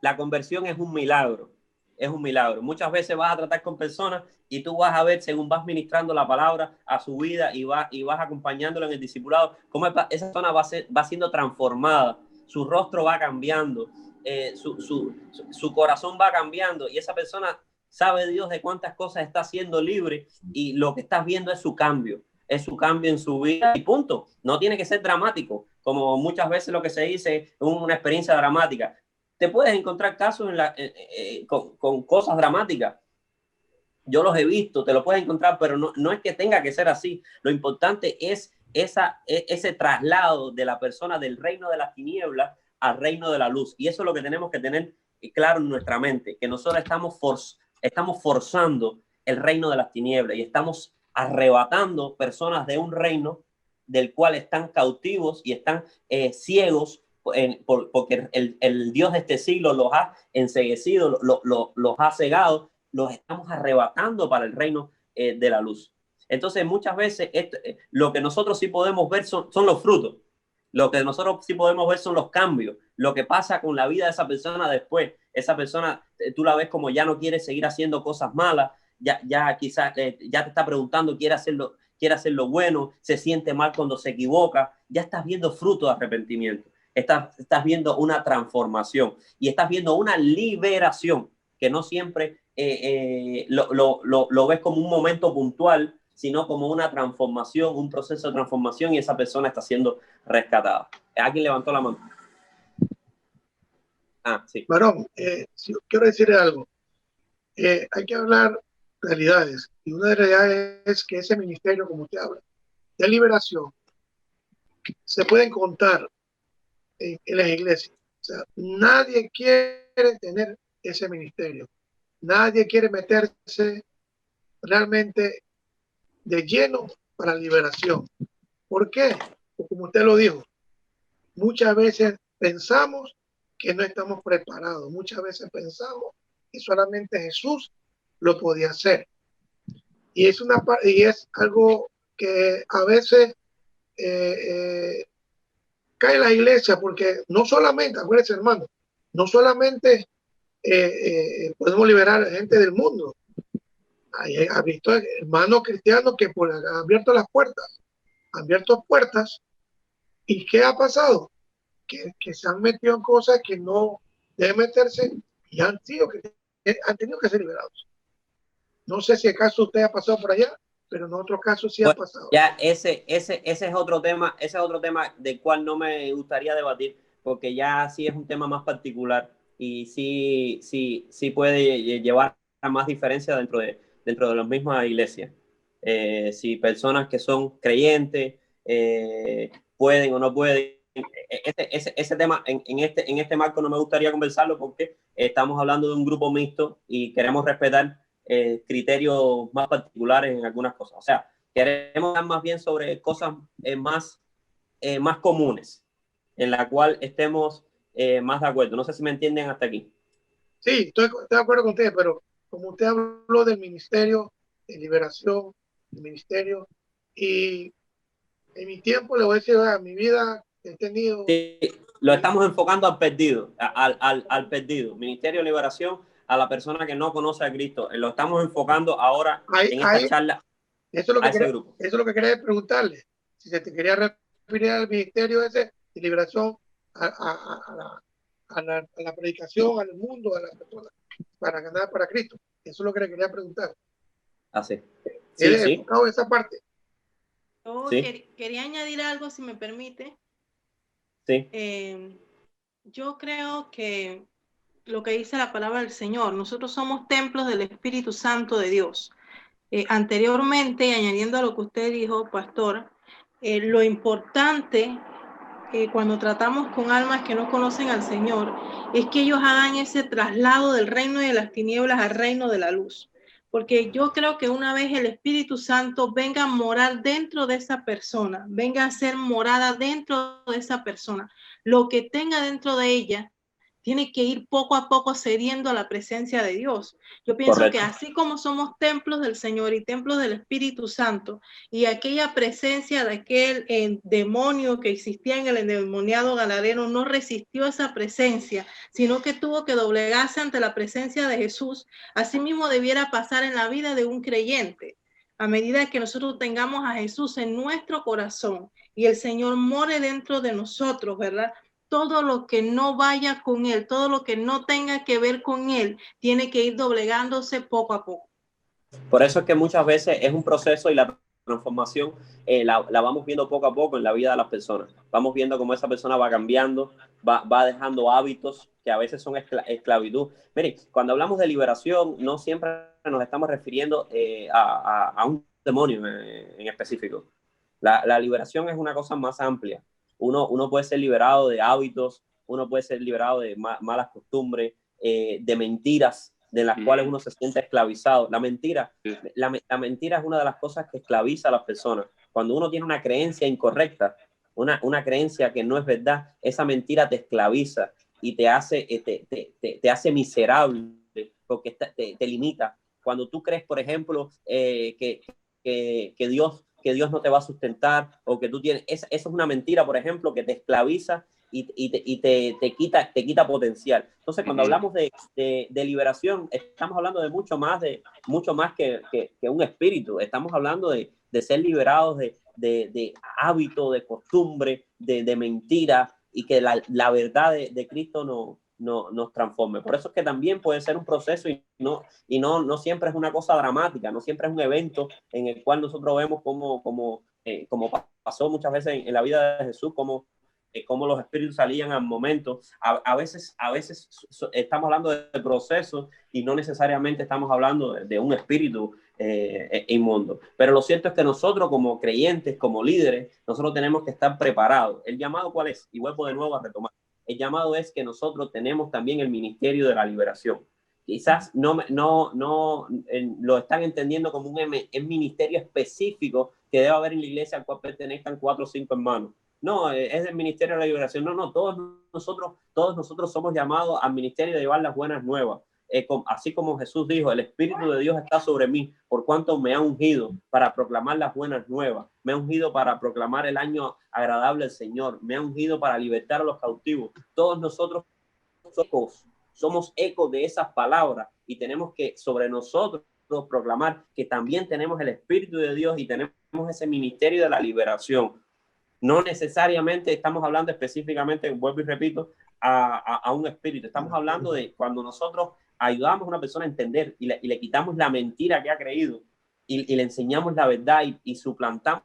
la conversión es un milagro. es un milagro. Muchas veces vas a tratar con personas y tú vas a ver, según vas ministrando la palabra a su vida y vas acompañándolo en el discipulado, cómo esa persona va siendo transformada, su rostro va cambiando, su corazón va cambiando, y esa persona sabe Dios de cuántas cosas está siendo libre, y lo que estás viendo es su cambio en su vida, y punto. No tiene que ser dramático, como muchas veces lo que se dice, una experiencia dramática. Te puedes encontrar casos con cosas dramáticas. Yo los he visto, te lo puedes encontrar, pero no es que tenga que ser así. Lo importante es ese traslado de la persona del reino de las tinieblas al reino de la luz. Y eso es lo que tenemos que tener claro en nuestra mente, que nosotros estamos forzando el reino de las tinieblas y estamos arrebatando personas de un reino del cual están cautivos y están ciegos, porque el Dios de este siglo los ha enceguecido, los ha cegado, los estamos arrebatando para el reino de la luz. Entonces, muchas veces lo que nosotros sí podemos ver son los frutos. Lo que nosotros sí podemos ver son los cambios, lo que pasa con la vida de esa persona después. Esa persona, tú la ves como ya no quiere seguir haciendo cosas malas, ya quizás ya te está preguntando, quiere hacer lo bueno, se siente mal cuando se equivoca. Ya estás viendo fruto de arrepentimiento, estás viendo una transformación y estás viendo una liberación, que no siempre lo ves como un momento puntual, sino como una transformación, un proceso de transformación, y esa persona está siendo rescatada. ¿Alguien levantó la mano? Sí. Varón, quiero decir algo. Hay que hablar realidades, y una de las realidades es que ese ministerio, como usted habla, de liberación, se pueden contar en las iglesias. O sea, nadie quiere tener ese ministerio. Nadie quiere meterse realmente de lleno para la liberación. ¿Por qué? Porque como usted lo dijo, muchas veces pensamos que no estamos preparados. Muchas veces pensamos que solamente Jesús lo podía hacer. Y es algo que a veces cae en la iglesia, porque no solamente, acuérdense, hermano, no solamente podemos liberar a gente del mundo. Ha visto hermanos cristianos que han abierto las puertas, ¿y qué ha pasado? Que se han metido en cosas que no deben meterse, y han tenido que ser liberados. No sé si acaso usted ha pasado por allá, pero en otros casos sí ha pasado. Ya ese es otro tema, del cual no me gustaría debatir, porque ya sí es un tema más particular y sí puede llevar a más diferencia dentro de las mismas iglesias. Si personas que son creyentes pueden o no pueden. Ese tema en este marco no me gustaría conversarlo, porque estamos hablando de un grupo mixto y queremos respetar criterios más particulares en algunas cosas. O sea, queremos hablar más bien sobre cosas más comunes, en la cual estemos más de acuerdo. No sé si me entienden hasta aquí. Sí, estoy de acuerdo con usted, pero como usted habló del ministerio de liberación, y en mi tiempo, le voy a decir, mi vida he tenido... Sí, lo estamos enfocando al perdido, al perdido. Ministerio de liberación a la persona que no conoce a Cristo. Lo estamos enfocando ahora en esta charla. Eso es lo que quería preguntarle. Si se te quería referir al ministerio ese de liberación a la predicación, al mundo, a las personas, para ganar para Cristo. Eso es lo que le quería preguntar. Así. Sí. Enfocado en esa parte. Yo quería añadir algo, si me permite. Sí. Yo creo que lo que dice la palabra del Señor, nosotros somos templos del Espíritu Santo de Dios. Anteriormente, añadiendo a lo que usted dijo, pastor, lo importante cuando tratamos con almas que no conocen al Señor es que ellos hagan ese traslado del reino de las tinieblas al reino de la luz. Porque yo creo que una vez el Espíritu Santo venga a morar dentro de esa persona, venga a ser morada dentro de esa persona, lo que tenga dentro de ella tiene que ir poco a poco cediendo a la presencia de Dios. Yo pienso Correcto. que así como somos templos del Señor y templos del Espíritu Santo, y aquella presencia de aquel demonio que existía en el endemoniado gadareno no resistió esa presencia, sino que tuvo que doblegarse ante la presencia de Jesús, así mismo debiera pasar en la vida de un creyente. A medida que nosotros tengamos a Jesús en nuestro corazón y el Señor more dentro de nosotros, ¿verdad? Todo lo que no vaya con Él, todo lo que no tenga que ver con Él, tiene que ir doblegándose poco a poco. Por eso es que muchas veces es un proceso y la transformación la vamos viendo poco a poco en la vida de las personas. Vamos viendo cómo esa persona va cambiando, va dejando hábitos que a veces son esclavitud. Mire, cuando hablamos de liberación, no siempre nos estamos refiriendo a un demonio en específico. La liberación es una cosa más amplia. Uno puede ser liberado de hábitos, uno puede ser liberado de malas costumbres, de mentiras de las cuales uno se siente esclavizado. La mentira es una de las cosas que esclaviza a las personas. Cuando uno tiene una creencia incorrecta, una creencia que no es verdad, esa mentira te esclaviza y te hace miserable porque te limita. Cuando tú crees, por ejemplo, que Dios no te va a sustentar o que tú tienes, eso es una mentira, por ejemplo, que te esclaviza y te quita potencial. Entonces, cuando hablamos de liberación, estamos hablando de mucho más que un espíritu. Estamos hablando de ser liberados de hábito, de costumbre, de mentira, y que la verdad de Cristo nos transforme. Por eso es que también puede ser un proceso y no siempre es una cosa dramática, no siempre es un evento en el cual nosotros vemos como pasó muchas veces en la vida de Jesús, como los espíritus salían al momento. A veces estamos hablando de procesos y no necesariamente estamos hablando de un espíritu inmundo. Pero lo cierto es que nosotros como creyentes, como líderes, nosotros tenemos que estar preparados. ¿El llamado cuál es? Y vuelvo de nuevo a retomar. El llamado es que nosotros tenemos también el ministerio de la liberación. Quizás no lo están entendiendo como un ministerio específico que debe haber en la iglesia al cual pertenezcan 4 o 5 hermanos. No, es el ministerio de la liberación. No, todos nosotros somos llamados al ministerio de llevar las buenas nuevas. Así como Jesús dijo, el Espíritu de Dios está sobre mí, por cuanto me ha ungido para proclamar las buenas nuevas, me ha ungido para proclamar el año agradable del Señor, me ha ungido para libertar a los cautivos. Todos nosotros somos ecos de esas palabras y tenemos que sobre nosotros proclamar que también tenemos el Espíritu de Dios y tenemos ese ministerio de la liberación. No necesariamente estamos hablando específicamente, vuelvo y repito, a un espíritu. Estamos hablando de cuando nosotros ayudamos a una persona a entender y le quitamos la mentira que ha creído y le enseñamos la verdad y suplantamos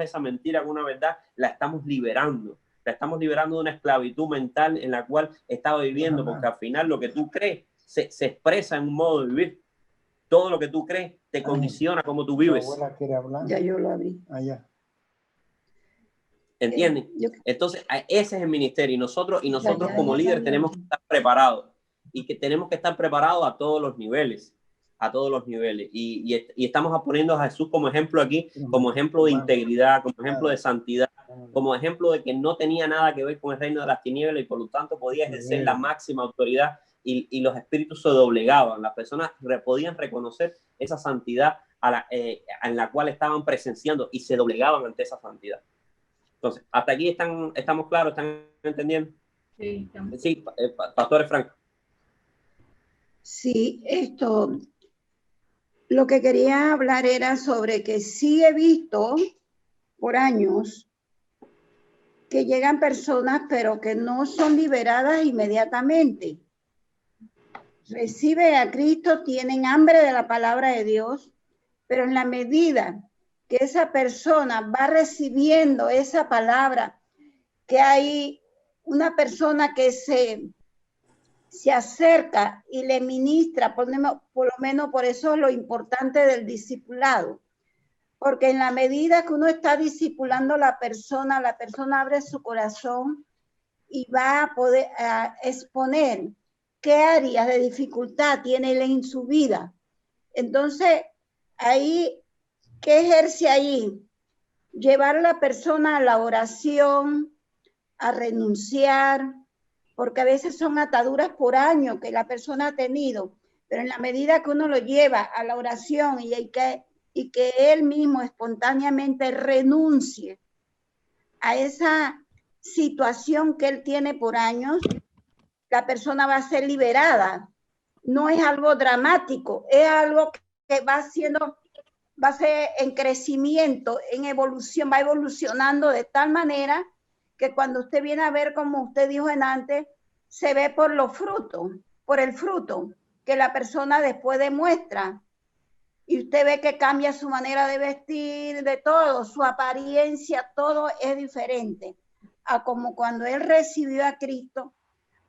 esa mentira con una verdad, la estamos liberando. La estamos liberando de una esclavitud mental en la cual estaba viviendo, porque al final lo que tú crees se expresa en un modo de vivir. Todo lo que tú crees te condiciona cómo tú vives. Ya yo lo abrí. Allá. ¿Entienden? Entonces, ese es el ministerio y nosotros como líderes tenemos que estar preparados y que tenemos que estar preparados a todos los niveles, y estamos poniendo a Jesús como ejemplo aquí, como ejemplo de integridad, como ejemplo de santidad, como ejemplo de que no tenía nada que ver con el reino de las tinieblas y por lo tanto podía ejercer la máxima autoridad y los espíritus se doblegaban, las personas podían reconocer esa santidad en la cual estaban presenciando y se doblegaban ante esa santidad. Entonces, hasta aquí estamos claros, ¿están entendiendo? Sí, estamos. Sí, Pastor Franco. Sí, lo que quería hablar era sobre que sí he visto por años que llegan personas, pero que no son liberadas inmediatamente. Reciben a Cristo, tienen hambre de la palabra de Dios, pero en la medida que esa persona va recibiendo esa palabra, que hay una persona que se acerca y le ministra, por lo menos por eso es lo importante del discipulado, porque en la medida que uno está discipulando a la persona abre su corazón y va a poder exponer qué áreas de dificultad tiene él en su vida. Entonces, ahí, ¿qué ejerce ahí? Llevar a la persona a la oración, a renunciar, porque a veces son ataduras por años que la persona ha tenido, pero en la medida que uno lo lleva a la oración y que él mismo espontáneamente renuncie a esa situación que él tiene por años, la persona va a ser liberada. No es algo dramático, es algo que va a ser en crecimiento, en evolución, va evolucionando de tal manera que cuando usted viene a ver, como usted dijo en antes, se ve por los frutos, por el fruto que la persona después demuestra. Y usted ve que cambia su manera de vestir, de todo, su apariencia, todo es diferente a como cuando él recibió a Cristo,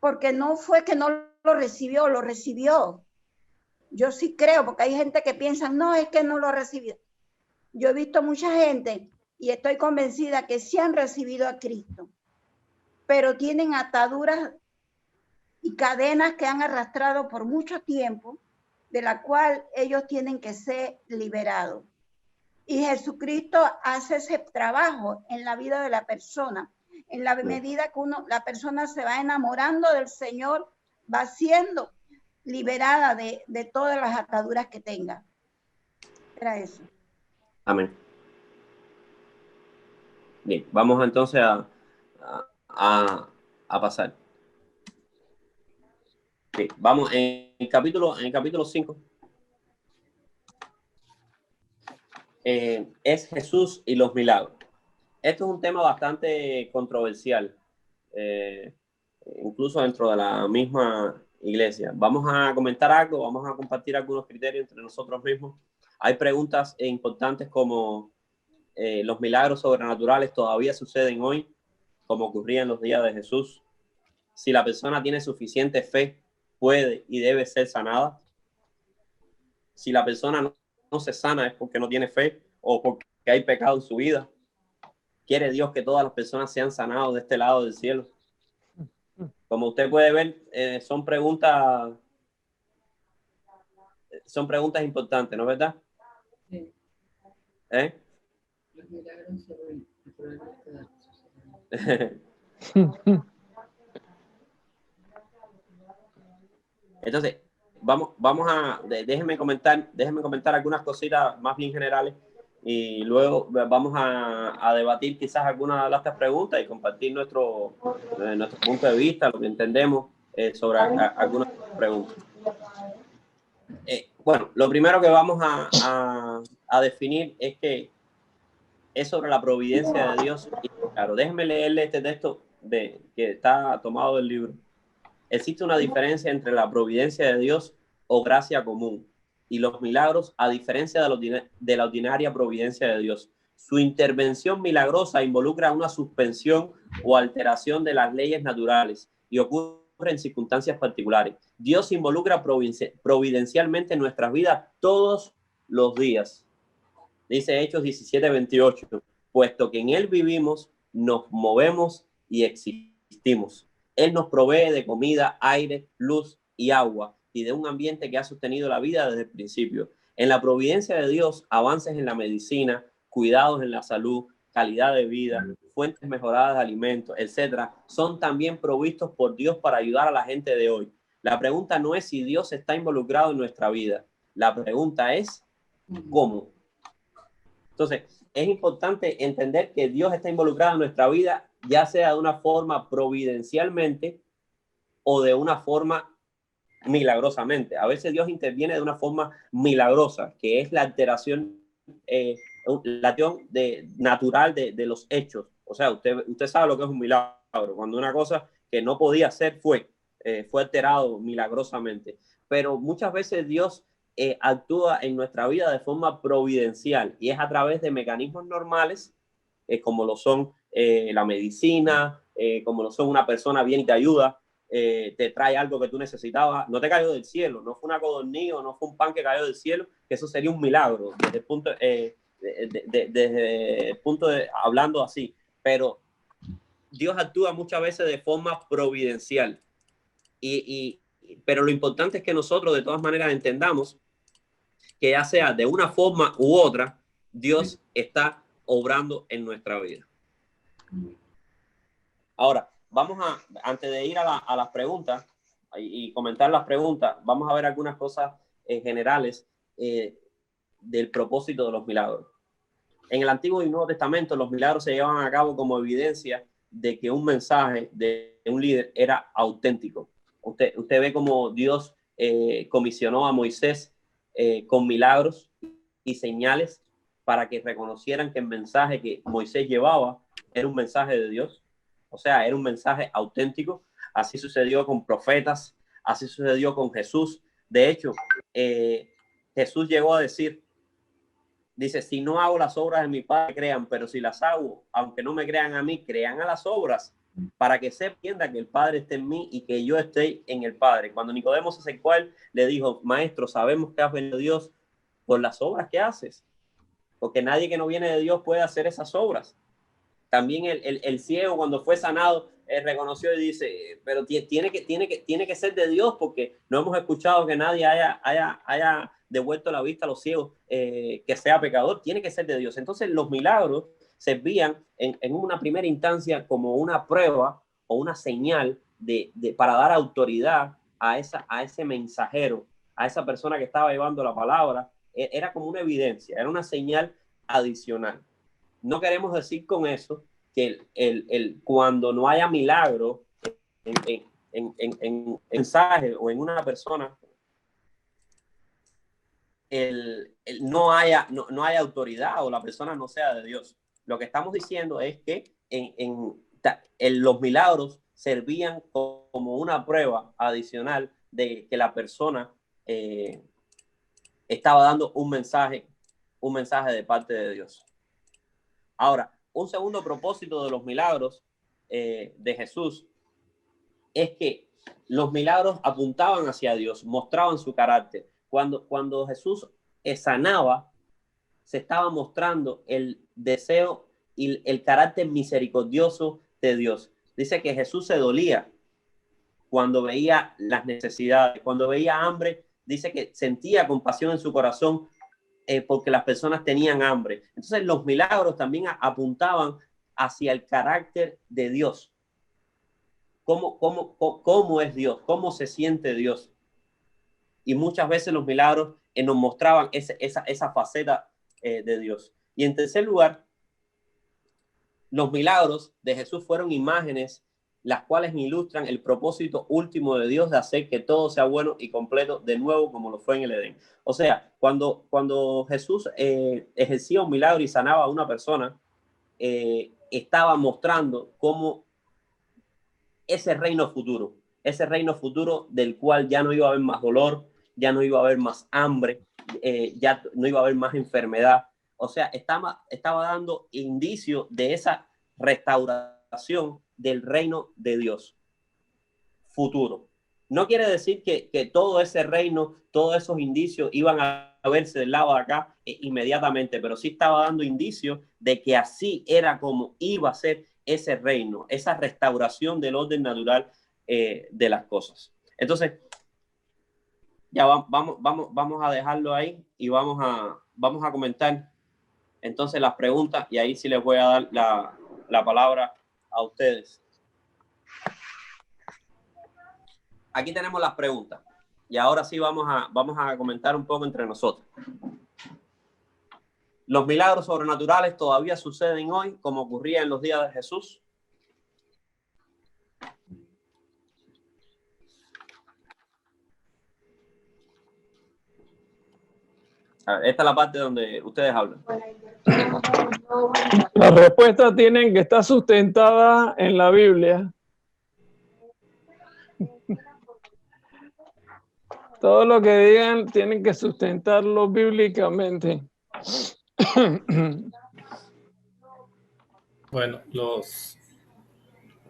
porque no fue que no lo recibió, lo recibió. Yo sí creo, porque hay gente que piensa, no, es que no lo recibió. Yo he visto mucha gente y estoy convencida que sí han recibido a Cristo, pero tienen ataduras y cadenas que han arrastrado por mucho tiempo, de la cual ellos tienen que ser liberados. Y Jesucristo hace ese trabajo en la vida de la persona. En la medida que la persona se va enamorando del Señor, va siendo liberada de todas las ataduras que tenga. Era eso. Amén. Bien, vamos entonces a pasar. Sí, vamos en el capítulo 5. Es Jesús y los milagros. Esto es un tema bastante controversial, incluso dentro de la misma iglesia. Vamos a comentar algo, vamos a compartir algunos criterios entre nosotros mismos. Hay preguntas importantes como los milagros sobrenaturales todavía suceden hoy, como ocurría en los días de Jesús. Si la persona tiene suficiente fe, puede y debe ser sanada. Si la persona no se sana es porque no tiene fe o porque hay pecado en su vida. ¿Quiere Dios que todas las personas sean sanadas de este lado del cielo? Como usted puede ver, son preguntas importantes, ¿no es verdad? Sí. ¿Eh? Los milagros sobrenaturales. Entonces, déjenme comentar algunas cositas más bien generales y luego vamos a debatir quizás algunas de estas preguntas y compartir nuestro punto de vista, lo que entendemos sobre algunas preguntas. Bueno, lo primero que vamos a definir es sobre la providencia de Dios. Y claro, déjenme leerle este texto que está tomado del libro. Existe una diferencia entre la providencia de Dios o gracia común y los milagros, a diferencia de la ordinaria providencia de Dios. Su intervención milagrosa involucra una suspensión o alteración de las leyes naturales y ocurre en circunstancias particulares. Dios involucra providencialmente en nuestras vidas todos los días. Dice Hechos 17:28, puesto que en Él vivimos, nos movemos y existimos. Él nos provee de comida, aire, luz y agua y de un ambiente que ha sostenido la vida desde el principio. En la providencia de Dios, avances en la medicina, cuidados en la salud, calidad de vida, fuentes mejoradas de alimentos, etcétera, son también provistos por Dios para ayudar a la gente de hoy. La pregunta no es si Dios está involucrado en nuestra vida. La pregunta es ¿cómo? Entonces, es importante entender que Dios está involucrado en nuestra vida, ya sea de una forma providencialmente o de una forma milagrosamente. A veces Dios interviene de una forma milagrosa, que es la alteración natural de los hechos. O sea, usted sabe lo que es un milagro, cuando una cosa que no podía ser fue alterado milagrosamente. Pero muchas veces Dios actúa en nuestra vida de forma providencial y es a través de mecanismos normales, como lo son la medicina, como lo son una persona viene y te ayuda, te trae algo que tú necesitabas, no te cayó del cielo, no fue una codorniz, no fue un pan que cayó del cielo, que eso sería un milagro desde el punto, desde el punto de hablando así, pero Dios actúa muchas veces de forma providencial pero lo importante es que nosotros de todas maneras entendamos que ya sea de una forma u otra, Dios está obrando en nuestra vida. Ahora, antes de ir a las preguntas y comentar las preguntas, vamos a ver algunas cosas generales del propósito de los milagros. En el Antiguo y Nuevo Testamento, los milagros se llevaban a cabo como evidencia de que un mensaje de un líder era auténtico. Usted ve cómo Dios comisionó a Moisés con milagros y señales para que reconocieran que el mensaje que Moisés llevaba era un mensaje de Dios. O sea, era un mensaje auténtico. Así sucedió con profetas, así sucedió con Jesús. De hecho, Jesús llegó a decir, dice, si no hago las obras de mi Padre, crean, pero si las hago, aunque no me crean a mí, crean a las obras, para que se entienda que el Padre esté en mí y que yo esté en el Padre. Cuando Nicodemo se acercó a él, le dijo, maestro, sabemos que has venido de Dios por las obras que haces, porque nadie que no viene de Dios puede hacer esas obras. También el ciego, cuando fue sanado, reconoció y dice, pero tiene que ser de Dios, porque no hemos escuchado que nadie haya devuelto la vista a los ciegos, que sea pecador. Tiene que ser de Dios. Entonces los milagros servían en una primera instancia como una prueba o una señal para dar autoridad a ese mensajero, a esa persona que estaba llevando la palabra. Era como una evidencia, era una señal adicional. No queremos decir con eso que cuando no haya milagro en mensaje o en una persona, no haya autoridad o la persona no sea de Dios. Lo que estamos diciendo es que los milagros servían como una prueba adicional de que la persona estaba dando un mensaje de parte de Dios. Ahora, un segundo propósito de los milagros de Jesús es que los milagros apuntaban hacia Dios, mostraban su carácter. Cuando Jesús sanaba, se estaba mostrando el deseo y el carácter misericordioso de Dios. Dice que Jesús se dolía cuando veía las necesidades, cuando veía hambre, dice que sentía compasión en su corazón porque las personas tenían hambre. Entonces los milagros también apuntaban hacia el carácter de Dios. ¿Cómo es Dios? ¿Cómo se siente Dios? Y muchas veces los milagros nos mostraban esa faceta de Dios. Y en tercer lugar, los milagros de Jesús fueron imágenes las cuales ilustran el propósito último de Dios de hacer que todo sea bueno y completo de nuevo como lo fue en el Edén. O sea, cuando Jesús ejercía un milagro y sanaba a una persona, estaba mostrando cómo ese reino futuro del cual ya no iba a haber más dolor, ya no iba a haber más hambre, ya no iba a haber más enfermedad. O sea, estaba dando indicio de esa restauración del reino de Dios futuro. No quiere decir que todo ese reino, todos esos indicios iban a verse del lado de acá inmediatamente, pero sí estaba dando indicios de que así era como iba a ser ese reino, esa restauración del orden natural de las cosas. Entonces, ya vamos a dejarlo ahí y vamos a comentar entonces las preguntas, y ahí sí les voy a dar la palabra a ustedes. Aquí tenemos las preguntas y ahora sí vamos a comentar un poco entre nosotros. ¿Los milagros sobrenaturales todavía suceden hoy como ocurría en los días de Jesús? Esta es la parte donde ustedes hablan. Las respuestas tienen que estar sustentadas en la Biblia. Todo lo que digan tienen que sustentarlo bíblicamente. Bueno,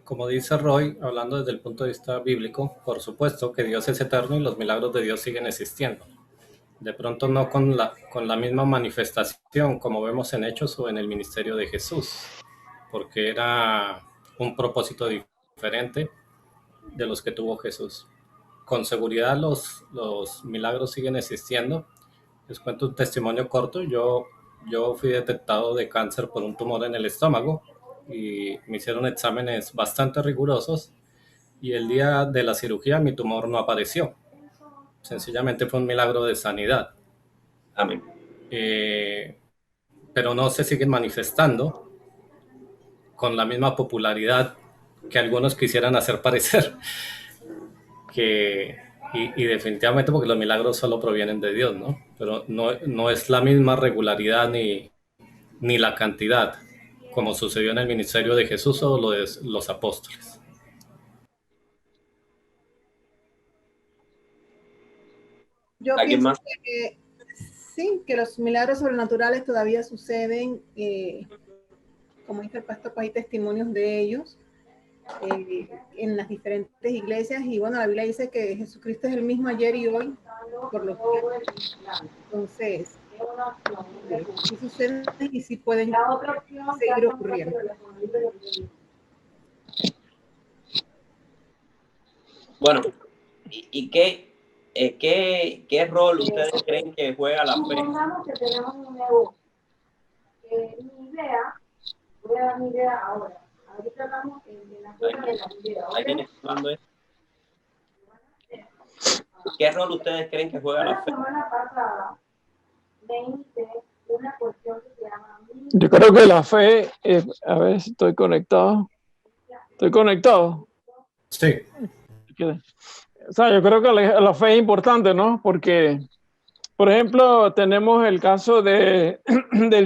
como dice Roy, hablando desde el punto de vista bíblico, por supuesto que Dios es eterno y los milagros de Dios siguen existiendo. De pronto no con la misma manifestación como vemos en Hechos o en el ministerio de Jesús, porque era un propósito diferente de los que tuvo Jesús. Con seguridad los milagros siguen existiendo. Les cuento un testimonio corto. Yo fui detectado de cáncer por un tumor en el estómago y me hicieron exámenes bastante rigurosos y el día de la cirugía mi tumor no apareció. Sencillamente fue un milagro de sanidad. Amén. Pero no se siguen manifestando con la misma popularidad que algunos quisieran hacer parecer. Y definitivamente porque los milagros solo provienen de Dios, ¿no? Pero no es la misma regularidad ni la cantidad como sucedió en el ministerio de Jesús o los apóstoles. Yo ¿Alguien pienso más? que sí, que los milagros sobrenaturales todavía suceden, como dice el pastor, pues hay testimonios de ellos en las diferentes iglesias, y bueno, la Biblia dice que Jesucristo es el mismo ayer y hoy por los tiempos. Entonces, sí suceden y sí pueden seguir ocurriendo. Bueno, ¿y qué rol ustedes creen que juega la fe? Supongamos que tenemos un negocio. Mi idea, voy a dar mi idea ahora. Ahorita estamos en la cosa de la idea. ¿Alguien está hablando de eso? ¿Qué rol ustedes creen que juega la fe? La semana pasada me hice una cuestión que se llama... Yo creo que la fe, a ver si estoy conectado. ¿Estoy conectado? Sí. O sea, yo creo que la fe es importante, ¿no? Porque, por ejemplo, tenemos el caso del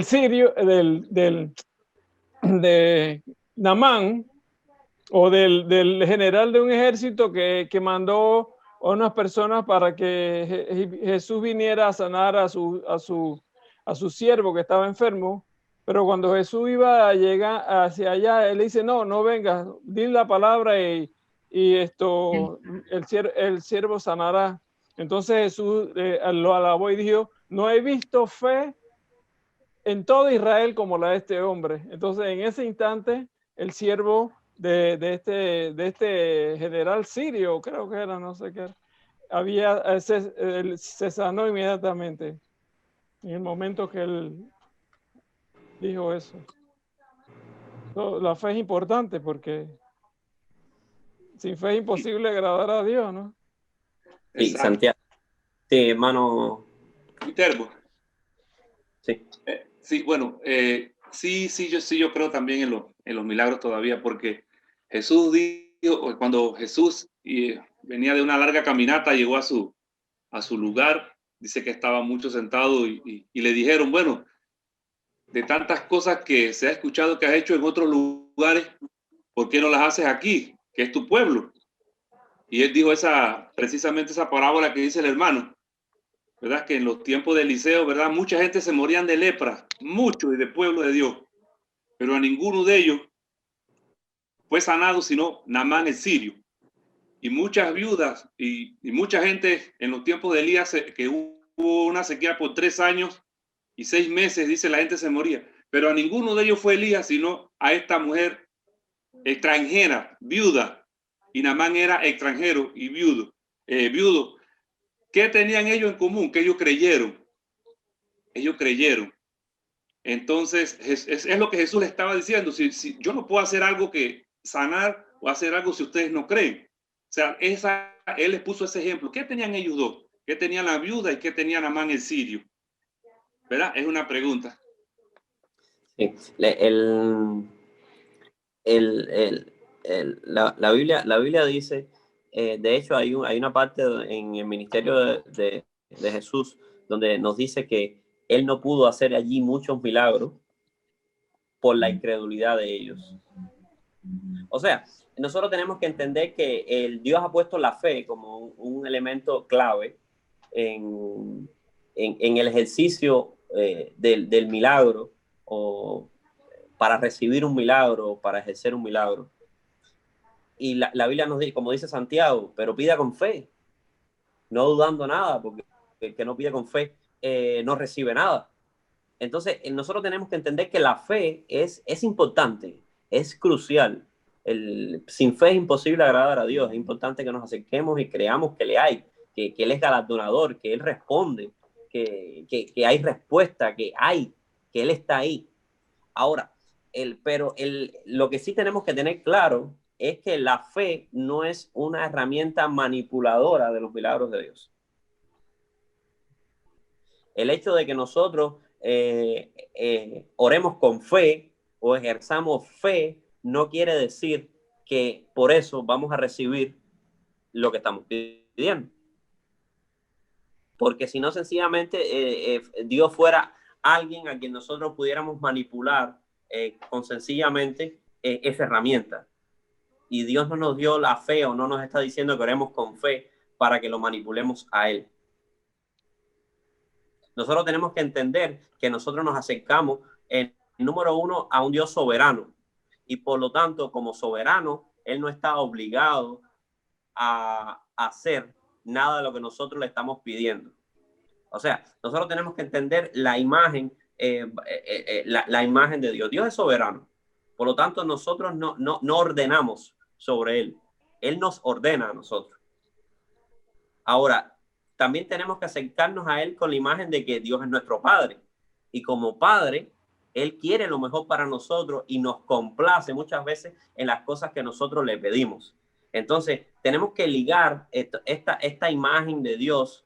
sirio, de Naamán, o del general de un ejército que mandó a unas personas para que Jesús viniera a sanar a su siervo que estaba enfermo. Pero cuando Jesús iba a llegar hacia allá, él dice, no vengas, di la palabra y el siervo sanará. Entonces Jesús lo alabó y dijo, no he visto fe en todo Israel como la de este hombre. Entonces en ese instante el siervo de este general sirio, creo que era, no sé qué, se sanó inmediatamente en el momento que él dijo eso. La fe es importante porque sin fe es imposible agradar a Dios, ¿no? Sí, Santiago. Sí, hermano. Viterbo. Sí. Sí, bueno, yo creo también en los milagros todavía, porque Jesús dijo, cuando Jesús venía de una larga caminata, llegó a su lugar, dice que estaba mucho sentado y le dijeron, bueno, de tantas cosas que se ha escuchado que has hecho en otros lugares, ¿por qué no las haces aquí, que es tu pueblo? Y él dijo precisamente esa parábola que dice el hermano, ¿verdad? Que en los tiempos de Eliseo, ¿verdad? Mucha gente se morían de lepra, mucho y de pueblo de Dios, pero a ninguno de ellos fue sanado sino Naamán el sirio. Y muchas viudas y mucha gente en los tiempos de Elías, que hubo una sequía por 3 años y 6 meses, dice, la gente se moría, pero a ninguno de ellos fue Elías sino a esta mujer extranjera, viuda, y Naamán era extranjero y viudo. ¿Qué tenían ellos en común? Que ellos creyeron. Entonces, es lo que Jesús le estaba diciendo. Si yo no puedo hacer algo que sanar o hacer algo si ustedes no creen. O sea, él les puso ese ejemplo. ¿Qué tenían ellos dos? ¿Qué tenían la viuda y qué tenía Naamán el sirio? ¿Verdad? Es una pregunta. Sí. La Biblia dice, de hecho hay una parte en el ministerio de Jesús donde nos dice que él no pudo hacer allí muchos milagros por la incredulidad de ellos. O sea, nosotros tenemos que entender que Dios ha puesto la fe como un elemento clave en el ejercicio del milagro, o para recibir un milagro, o para ejercer un milagro. Y la Biblia nos dice, como dice Santiago, pero pida con fe, no dudando nada, porque el que no pide con fe no recibe nada. Entonces, nosotros tenemos que entender que la fe es importante, es crucial. Sin fe es imposible agradar a Dios. Es importante que nos acerquemos y creamos que le hay, que Él es galardonador, que Él responde, que hay respuesta, que Él está ahí. Ahora, lo que sí tenemos que tener claro es que la fe no es una herramienta manipuladora de los milagros de Dios. El hecho de que nosotros oremos con fe o ejerzamos fe no quiere decir que por eso vamos a recibir lo que estamos pidiendo. Porque si no, sencillamente Dios fuera alguien a quien nosotros pudiéramos manipular con sencillamente esa herramienta. Y Dios no nos dio la fe o no nos está diciendo que oremos con fe para que lo manipulemos a Él. Nosotros tenemos que entender que nosotros nos acercamos, número uno, a un Dios soberano. Y por lo tanto, como soberano, Él no está obligado a hacer nada de lo que nosotros le estamos pidiendo. O sea, nosotros tenemos que entender la imagen, la imagen de Dios. Dios es soberano. Por lo tanto, nosotros no ordenamos sobre Él. Él nos ordena a nosotros. Ahora, también tenemos que acercarnos a Él con la imagen de que Dios es nuestro Padre. Y como Padre, Él quiere lo mejor para nosotros y nos complace muchas veces en las cosas que nosotros le pedimos. Entonces, tenemos que ligar esta imagen de Dios,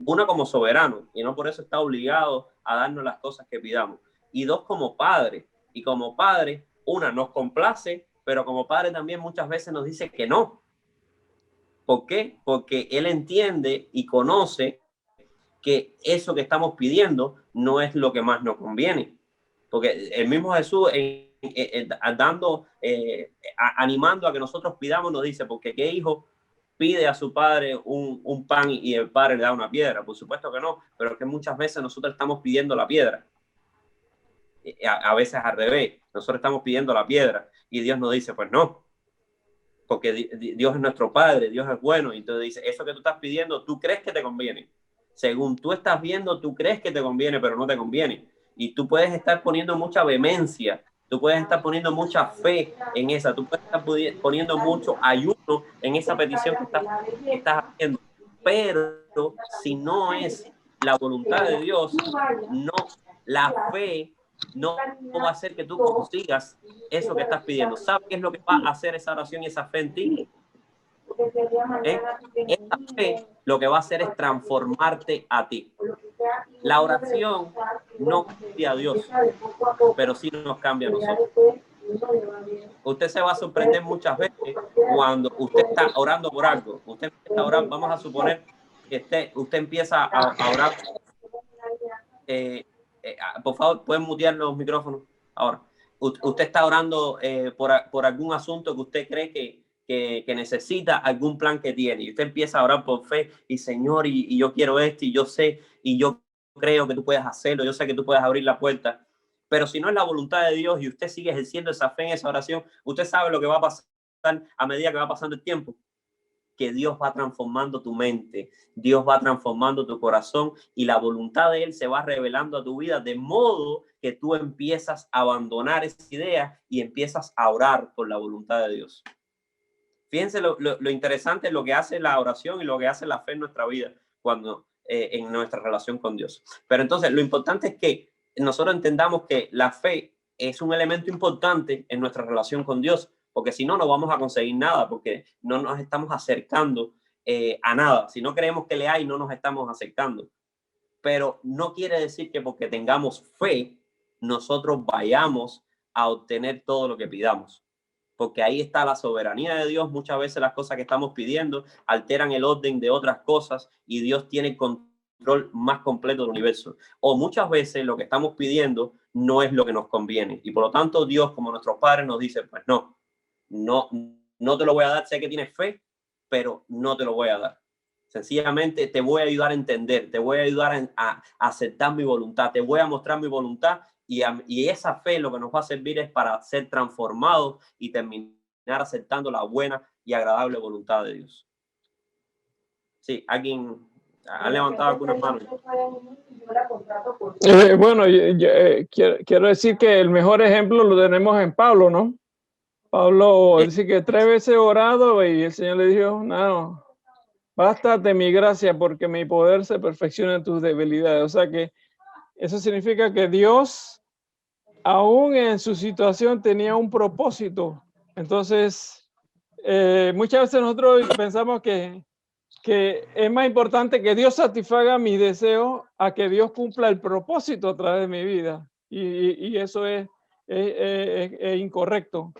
uno como soberano, y no por eso está obligado a darnos las cosas que pidamos. Y dos, como Padre. Y como Padre, una, nos complace, pero como Padre también muchas veces nos dice que no. ¿Por qué? Porque Él entiende y conoce que eso que estamos pidiendo no es lo que más nos conviene. Porque el mismo Jesús, animando a que nosotros pidamos, nos dice, porque ¿qué hijo pide a su padre un pan y el padre le da una piedra? Por supuesto que no, pero que muchas veces nosotros estamos pidiendo la piedra. A veces al revés, nosotros estamos pidiendo la piedra y Dios nos dice, pues no. Porque Dios es nuestro Padre, Dios es bueno. Y entonces dice, eso que tú estás pidiendo, tú crees que te conviene. Según tú estás viendo, tú crees que te conviene, pero no te conviene. Y tú puedes estar poniendo mucha vehemencia, tú puedes estar poniendo mucha fe en esa, tú puedes estar poniendo mucho ayuno en esa petición que estás haciendo. Pero si no es la voluntad de Dios, no, la fe no va a hacer que tú consigas eso que estás pidiendo. ¿Sabes qué es lo que va a hacer esa oración y esa fe en ti? Esta fe lo que va a hacer es transformarte a ti. La oración no cambia a Dios, pero sí nos cambia a nosotros. Usted se va a sorprender muchas veces cuando usted está orando por algo. Usted está orando, vamos a suponer que usted empieza a orar. Por favor, pueden mutear los micrófonos. Ahora, usted está orando por algún asunto que usted cree que necesita, algún plan que tiene, y usted empieza a orar por fe y Señor, y yo quiero esto, y yo sé, y yo creo que tú puedes hacerlo, yo sé que tú puedes abrir la puerta. Pero si no es la voluntad de Dios y usted sigue ejerciendo esa fe en esa oración, usted sabe lo que va a pasar a medida que va pasando el tiempo. Que Dios va transformando tu mente, Dios va transformando tu corazón y la voluntad de Él se va revelando a tu vida, de modo que tú empiezas a abandonar esa idea y empiezas a orar por la voluntad de Dios. Fíjense lo interesante es lo que hace la oración y lo que hace la fe en nuestra vida cuando en nuestra relación con Dios. Pero entonces lo importante es que nosotros entendamos que la fe es un elemento importante en nuestra relación con Dios, porque si no, no vamos a conseguir nada, porque no nos estamos acercando a nada. Si no creemos que le hay, no nos estamos acercando. Pero no quiere decir que porque tengamos fe, nosotros vayamos a obtener todo lo que pidamos. Porque ahí está la soberanía de Dios. Muchas veces las cosas que estamos pidiendo alteran el orden de otras cosas y Dios tiene el control más completo del universo. O muchas veces lo que estamos pidiendo no es lo que nos conviene. Y por lo tanto Dios, como nuestros padres, nos dice, pues no te lo voy a dar. Sé que tienes fe, pero no te lo voy a dar. Sencillamente te voy a ayudar a entender, te voy a ayudar a aceptar mi voluntad, te voy a mostrar mi voluntad y esa fe lo que nos va a servir es para ser transformados y terminar aceptando la buena y agradable voluntad de Dios. Sí, alguien ha levantado algunas manos. Bueno, quiero decir que el mejor ejemplo lo tenemos en Pablo, ¿no? Pablo dice que 3 veces orado y el Señor le dijo, no, bástate mi gracia porque mi poder se perfecciona en tus debilidades. O sea que eso significa que Dios aún en su situación tenía un propósito. Entonces, muchas veces nosotros pensamos que es más importante que Dios satisfaga mis deseos a que Dios cumpla el propósito a través de mi vida. Y eso es incorrecto.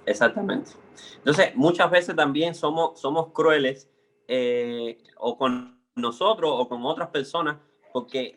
Exactamente. Entonces, muchas veces también somos crueles o con nosotros o con otras personas porque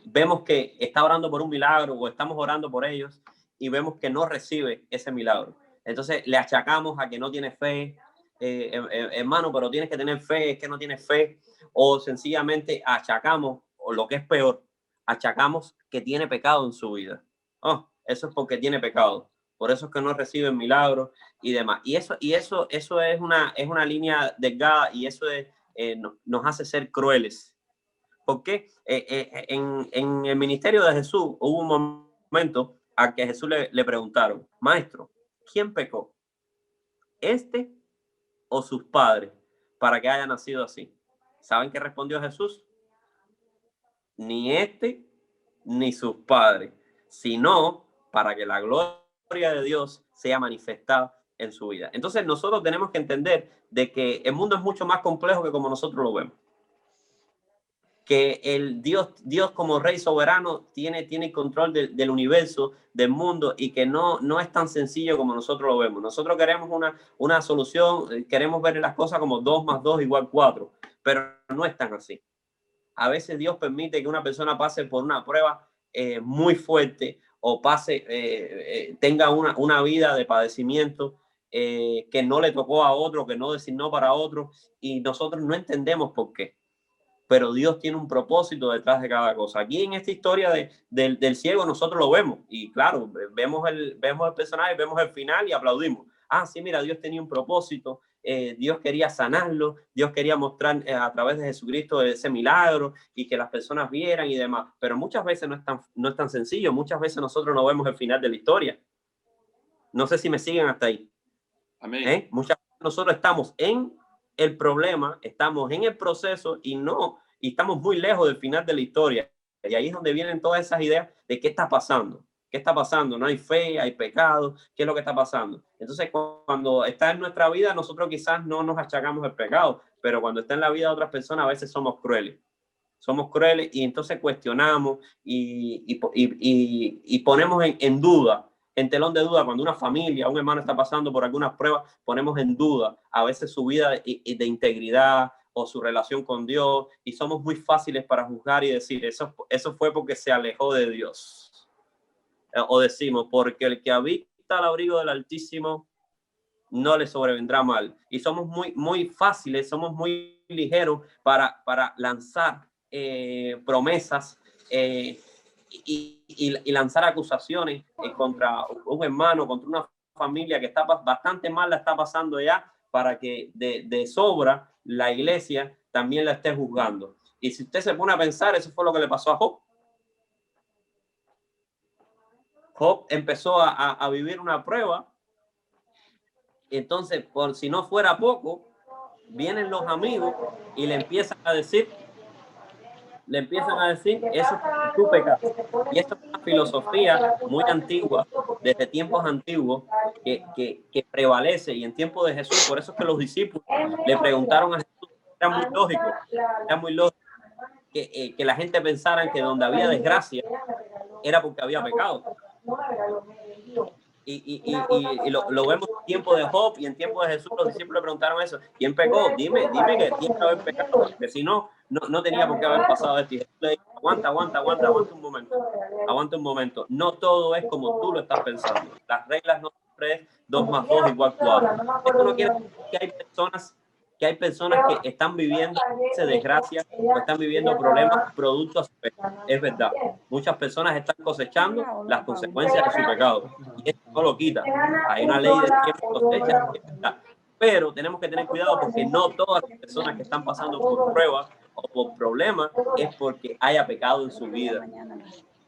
vemos que está orando por un milagro o estamos orando por ellos y vemos que no recibe ese milagro. Entonces, le achacamos a que no tiene fe. Hermano, pero tienes que tener fe, es que no tienes fe. O sencillamente achacamos, o lo que es peor, achacamos que tiene pecado en su vida. Oh, eso es porque tiene pecado. Por eso es que no reciben milagros y demás. Y eso es una línea delgada y eso nos hace ser crueles. Porque en el ministerio de Jesús hubo un momento a que Jesús le preguntaron, maestro, ¿quién pecó? ¿Este o sus padres para que haya nacido así? ¿Saben qué respondió Jesús? Ni este ni sus padres, sino para que la gloria de Dios sea manifestada en su vida. Entonces nosotros tenemos que entender de que el mundo es mucho más complejo que como nosotros lo vemos. Que el Dios como rey soberano tiene control del universo, del mundo, y que no es tan sencillo como nosotros lo vemos. Nosotros queremos una solución, queremos ver las cosas como 2 más 2 igual 4, pero no es tan así. A veces Dios permite que una persona pase por una prueba muy fuerte o tenga una vida de padecimiento que no le tocó a otro, que no designó para otro, y nosotros no entendemos por qué. Pero Dios tiene un propósito detrás de cada cosa. Aquí en esta historia del ciego nosotros lo vemos y claro, vemos el personaje, vemos el final y aplaudimos. Ah, sí, mira, Dios tenía un propósito, Dios quería sanarlo, Dios quería mostrar a través de Jesucristo ese milagro y que las personas vieran y demás. Pero muchas veces no es tan sencillo, muchas veces nosotros no vemos el final de la historia. No sé si me siguen hasta ahí. Amén. Muchas veces nosotros estamos en el problema, estamos en el proceso y estamos muy lejos del final de la historia. Y ahí es donde vienen todas esas ideas de qué está pasando. ¿Qué está pasando? No hay fe, hay pecado. ¿Qué es lo que está pasando? Entonces, cuando está en nuestra vida, nosotros quizás no nos achacamos el pecado, pero cuando está en la vida de otras personas, a veces somos crueles. Somos crueles y entonces cuestionamos y ponemos en duda, en telón de duda, cuando una familia, un hermano está pasando por algunas pruebas, ponemos en duda a veces su vida de integridad o su relación con Dios y somos muy fáciles para juzgar y decir, eso fue porque se alejó de Dios. O decimos, porque el que habita al abrigo del Altísimo no le sobrevendrá mal. Y somos muy fáciles, somos muy ligeros para lanzar promesas y lanzar acusaciones contra un hermano, contra una familia que está bastante mal, la está pasando ya, para que de sobra la iglesia también la esté juzgando. Y si usted se pone a pensar, eso fue lo que le pasó a Job. Job empezó a vivir una prueba. Entonces, por si no fuera poco, vienen los amigos y le empiezan a decir, eso es tu pecado. Y esto es una filosofía muy antigua, desde tiempos antiguos, que prevalece. Y en tiempo de Jesús, por eso es que los discípulos le preguntaron a Jesús, era muy lógico que la gente pensara que donde había desgracia era porque había pecado. Y lo vemos en tiempo de Job y en tiempo de Jesús. Los discípulos le preguntaron eso: ¿quién pecó? Dime que tiene que haber pecado, porque si no tenía por qué haber pasado esto. Y Jesús le dijo: aguanta un momento. No todo es como tú lo estás pensando. Las reglas no siempre es 2 más 2 igual 4. Esto no quiere decir que hay personas que están viviendo desgracia o están viviendo problemas producto de su pecado. Es verdad. Muchas personas están cosechando las consecuencias de su pecado. Y esto no lo quita. Hay una ley de tiempo cosecha. Pero tenemos que tener cuidado porque no todas las personas que están pasando por pruebas o por problemas es porque haya pecado en su vida.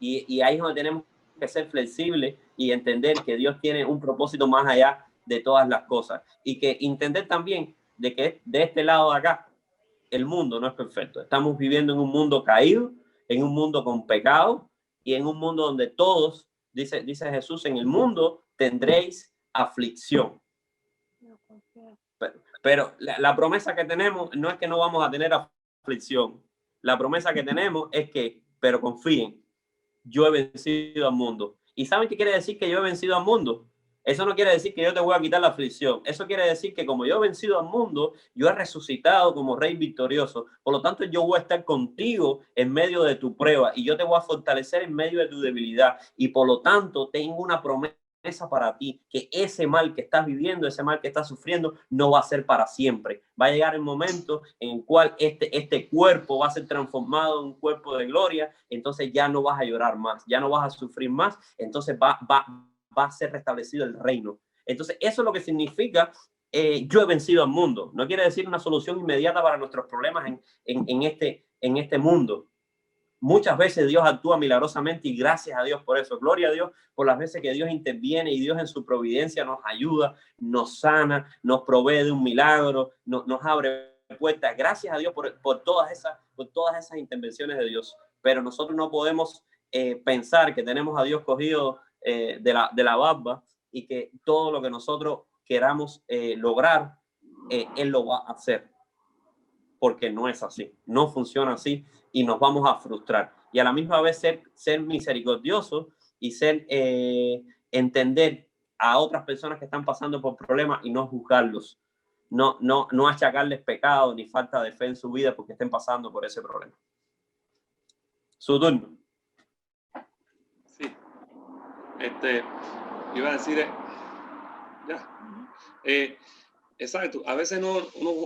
Y ahí es donde tenemos que ser flexibles y entender que Dios tiene un propósito más allá de todas las cosas. Y que entender también de que de este lado de acá el mundo no es perfecto. Estamos viviendo en un mundo caído, en un mundo con pecado, y en un mundo donde todos, dice Jesús, en el mundo tendréis aflicción. Pero la promesa que tenemos no es que no vamos a tener aflicción. La promesa que tenemos es que, pero confíen, yo he vencido al mundo. ¿Y saben qué quiere decir que yo he vencido al mundo? Eso no quiere decir que yo te voy a quitar la aflicción. Eso quiere decir que como yo he vencido al mundo, yo he resucitado como rey victorioso. Por lo tanto, yo voy a estar contigo en medio de tu prueba y yo te voy a fortalecer en medio de tu debilidad. Y por lo tanto, tengo una promesa para ti, que ese mal que estás viviendo, ese mal que estás sufriendo, no va a ser para siempre. Va a llegar el momento en el cual este cuerpo va a ser transformado en un cuerpo de gloria. Entonces ya no vas a llorar más, ya no vas a sufrir más. Entonces va a ser restablecido el reino. Entonces eso es lo que significa yo he vencido al mundo. No quiere decir una solución inmediata para nuestros problemas en este mundo. Muchas veces Dios actúa milagrosamente y gracias a Dios por eso. Gloria a Dios por las veces que Dios interviene y Dios en su providencia nos ayuda, nos sana, nos provee de un milagro, nos abre puertas. Gracias a Dios por todas esas intervenciones de Dios. Pero nosotros no podemos pensar que tenemos a Dios cogido de la barba y que todo lo que nosotros queramos lograr, Él lo va a hacer. Porque no es así, no funciona así y nos vamos a frustrar. Y a la misma vez ser misericordioso y entender a otras personas que están pasando por problemas y no juzgarlos. No achacarles pecado ni falta de fe en su vida porque estén pasando por ese problema. Su turno. Sí. Iba a decir, exacto, a veces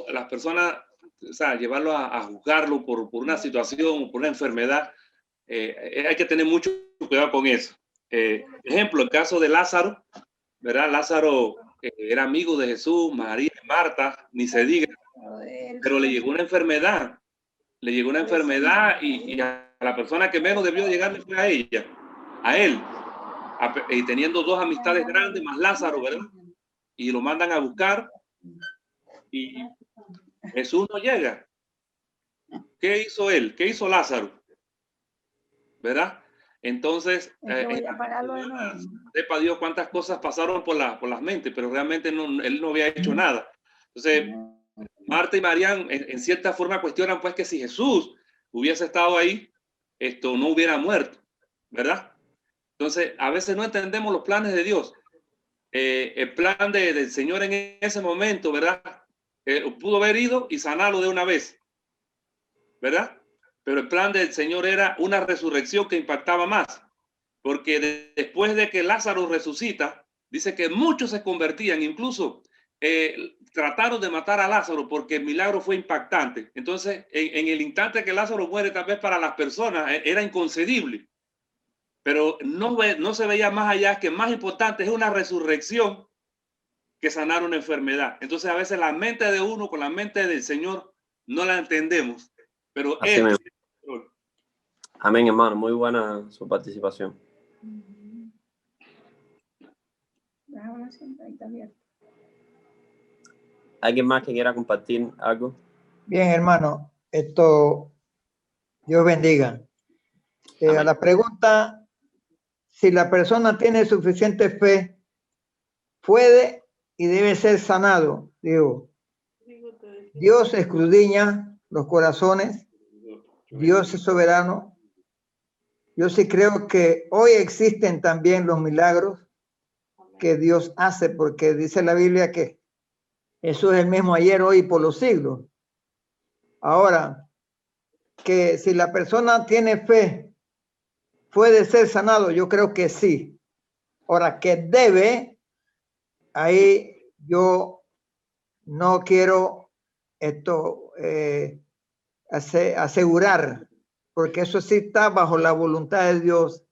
las personas, o sea, llevarlo a juzgarlo por una situación, por una enfermedad, hay que tener mucho cuidado con eso. Ejemplo, el caso de Lázaro, ¿verdad? Lázaro era amigo de Jesús, María, Marta, ni se diga, pero le llegó una enfermedad. Le llegó una enfermedad y a la persona que menos debió llegarle fue a ella, a él, y teniendo dos amistades grandes, más Lázaro, ¿verdad? Y lo mandan a buscar y Jesús no llega. ¿Qué hizo él? ¿Qué hizo Lázaro? ¿Verdad? Entonces, sepa Dios cuántas cosas pasaron por las mentes, pero realmente él no había hecho nada. Entonces, Marta y María en cierta forma cuestionan pues que si Jesús hubiese estado ahí, esto no hubiera muerto, ¿verdad? Entonces, a veces no entendemos los planes de Dios. El plan del Señor en ese momento, ¿verdad? Pudo haber ido y sanarlo de una vez, ¿verdad? Pero el plan del Señor era una resurrección que impactaba más, porque después de que Lázaro resucita, dice que muchos se convertían, incluso trataron de matar a Lázaro porque el milagro fue impactante. Entonces, en el instante que Lázaro muere, tal vez para las personas era inconcebible, pero no se veía más allá, que más importante es una resurrección que sanar una enfermedad. Entonces a veces la mente de uno con la mente del Señor no la entendemos, pero Él... Amén, hermano, muy buena su participación. ¿Alguien más que quiera compartir algo? Bien, hermano, Dios bendiga. A la pregunta, si la persona tiene suficiente fe, puede y debe ser sanado. Digo, Dios escudriña los corazones, Dios es soberano. Yo sí creo que hoy existen también los milagros que Dios hace, porque dice la Biblia que Jesús es el mismo ayer, hoy y por los siglos. Ahora, que si la persona tiene fe, puede ser sanado, yo creo que sí. Ahora, que debe, ahí yo no quiero asegurar, porque eso sí está bajo la voluntad de Dios,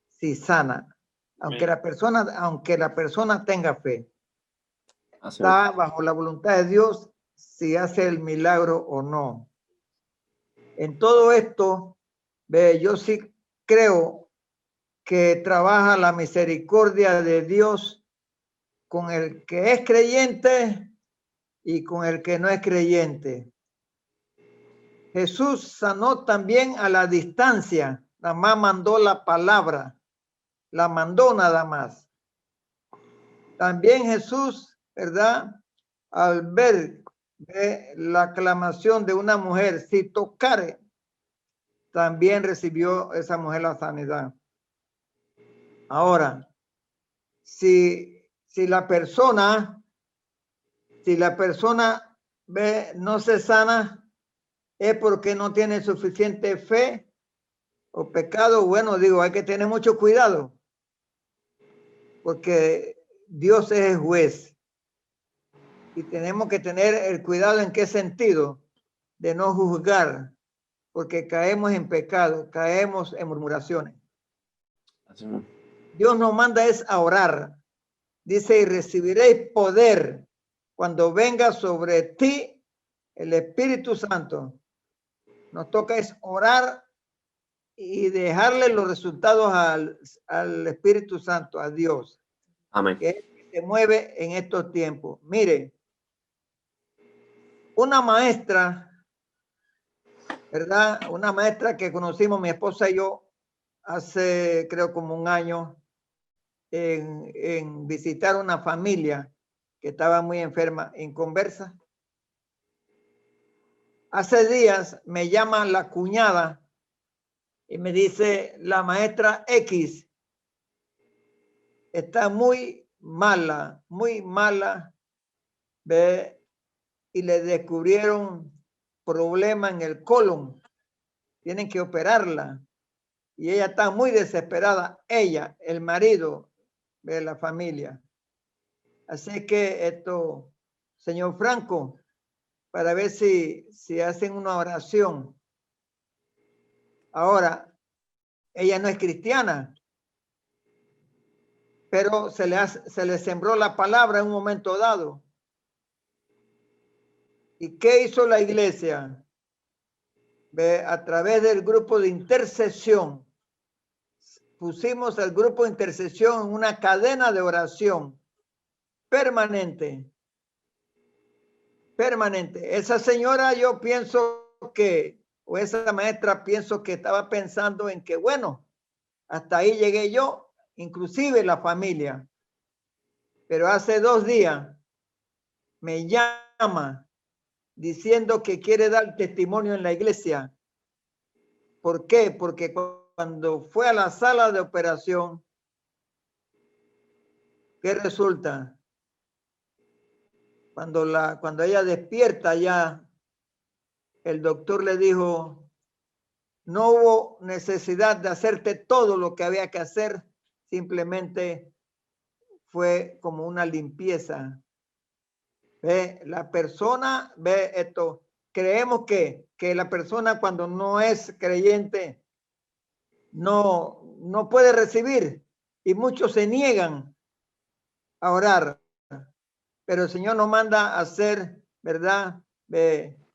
si sana. Aunque la persona tenga fe, está bajo la voluntad de Dios si hace el milagro o no. En todo esto, yo sí creo que trabaja la misericordia de Dios con el que es creyente y con el que no es creyente. Jesús sanó también a la distancia, nada más mandó la palabra, la mandó nada más. También Jesús, ¿verdad? Al ver la aclamación de una mujer, si tocare, también recibió esa mujer la sanidad. Ahora, si la persona no se sana, es porque no tiene suficiente fe o pecado. Bueno, digo, hay que tener mucho cuidado, porque Dios es el juez. Y tenemos que tener el cuidado en qué sentido, de no juzgar, porque caemos en pecado, caemos en murmuraciones. Dios nos manda es a orar. Dice, y recibiréis poder cuando venga sobre ti el Espíritu Santo. Nos toca es orar y dejarle los resultados al Espíritu Santo, a Dios. Amén. Que se mueve en estos tiempos. Mire, una maestra, ¿verdad? Una maestra que conocimos mi esposa y yo hace, creo, como un año, en visitar una familia que estaba muy enferma, en conversa. Hace días me llama la cuñada y me dice, la maestra X está muy mala, ¿ve? Y le descubrieron problema en el colon. Tienen que operarla. Y ella está muy desesperada. Ella, el marido de la familia. Así que señor Franco, para ver si hacen una oración. Ahora, ella no es cristiana, pero se le sembró la palabra en un momento dado. ¿Y qué hizo la iglesia? A través del grupo de intercesión, pusimos al grupo de intercesión en una cadena de oración permanente. Esa señora, yo pienso o esa maestra, pienso que estaba pensando en que, bueno, hasta ahí llegué yo, inclusive la familia. Pero hace 2 días me llama diciendo que quiere dar testimonio en la iglesia. ¿Por qué? Porque cuando fue a la sala de operación, ¿qué resulta? Cuando ella despierta ya, el doctor le dijo, no hubo necesidad de hacerte todo lo que había que hacer, simplemente fue como una limpieza. Ve, la persona, ve esto, creemos que la persona cuando no es creyente no puede recibir, y muchos se niegan a orar, pero el Señor nos manda a ser, ¿verdad?,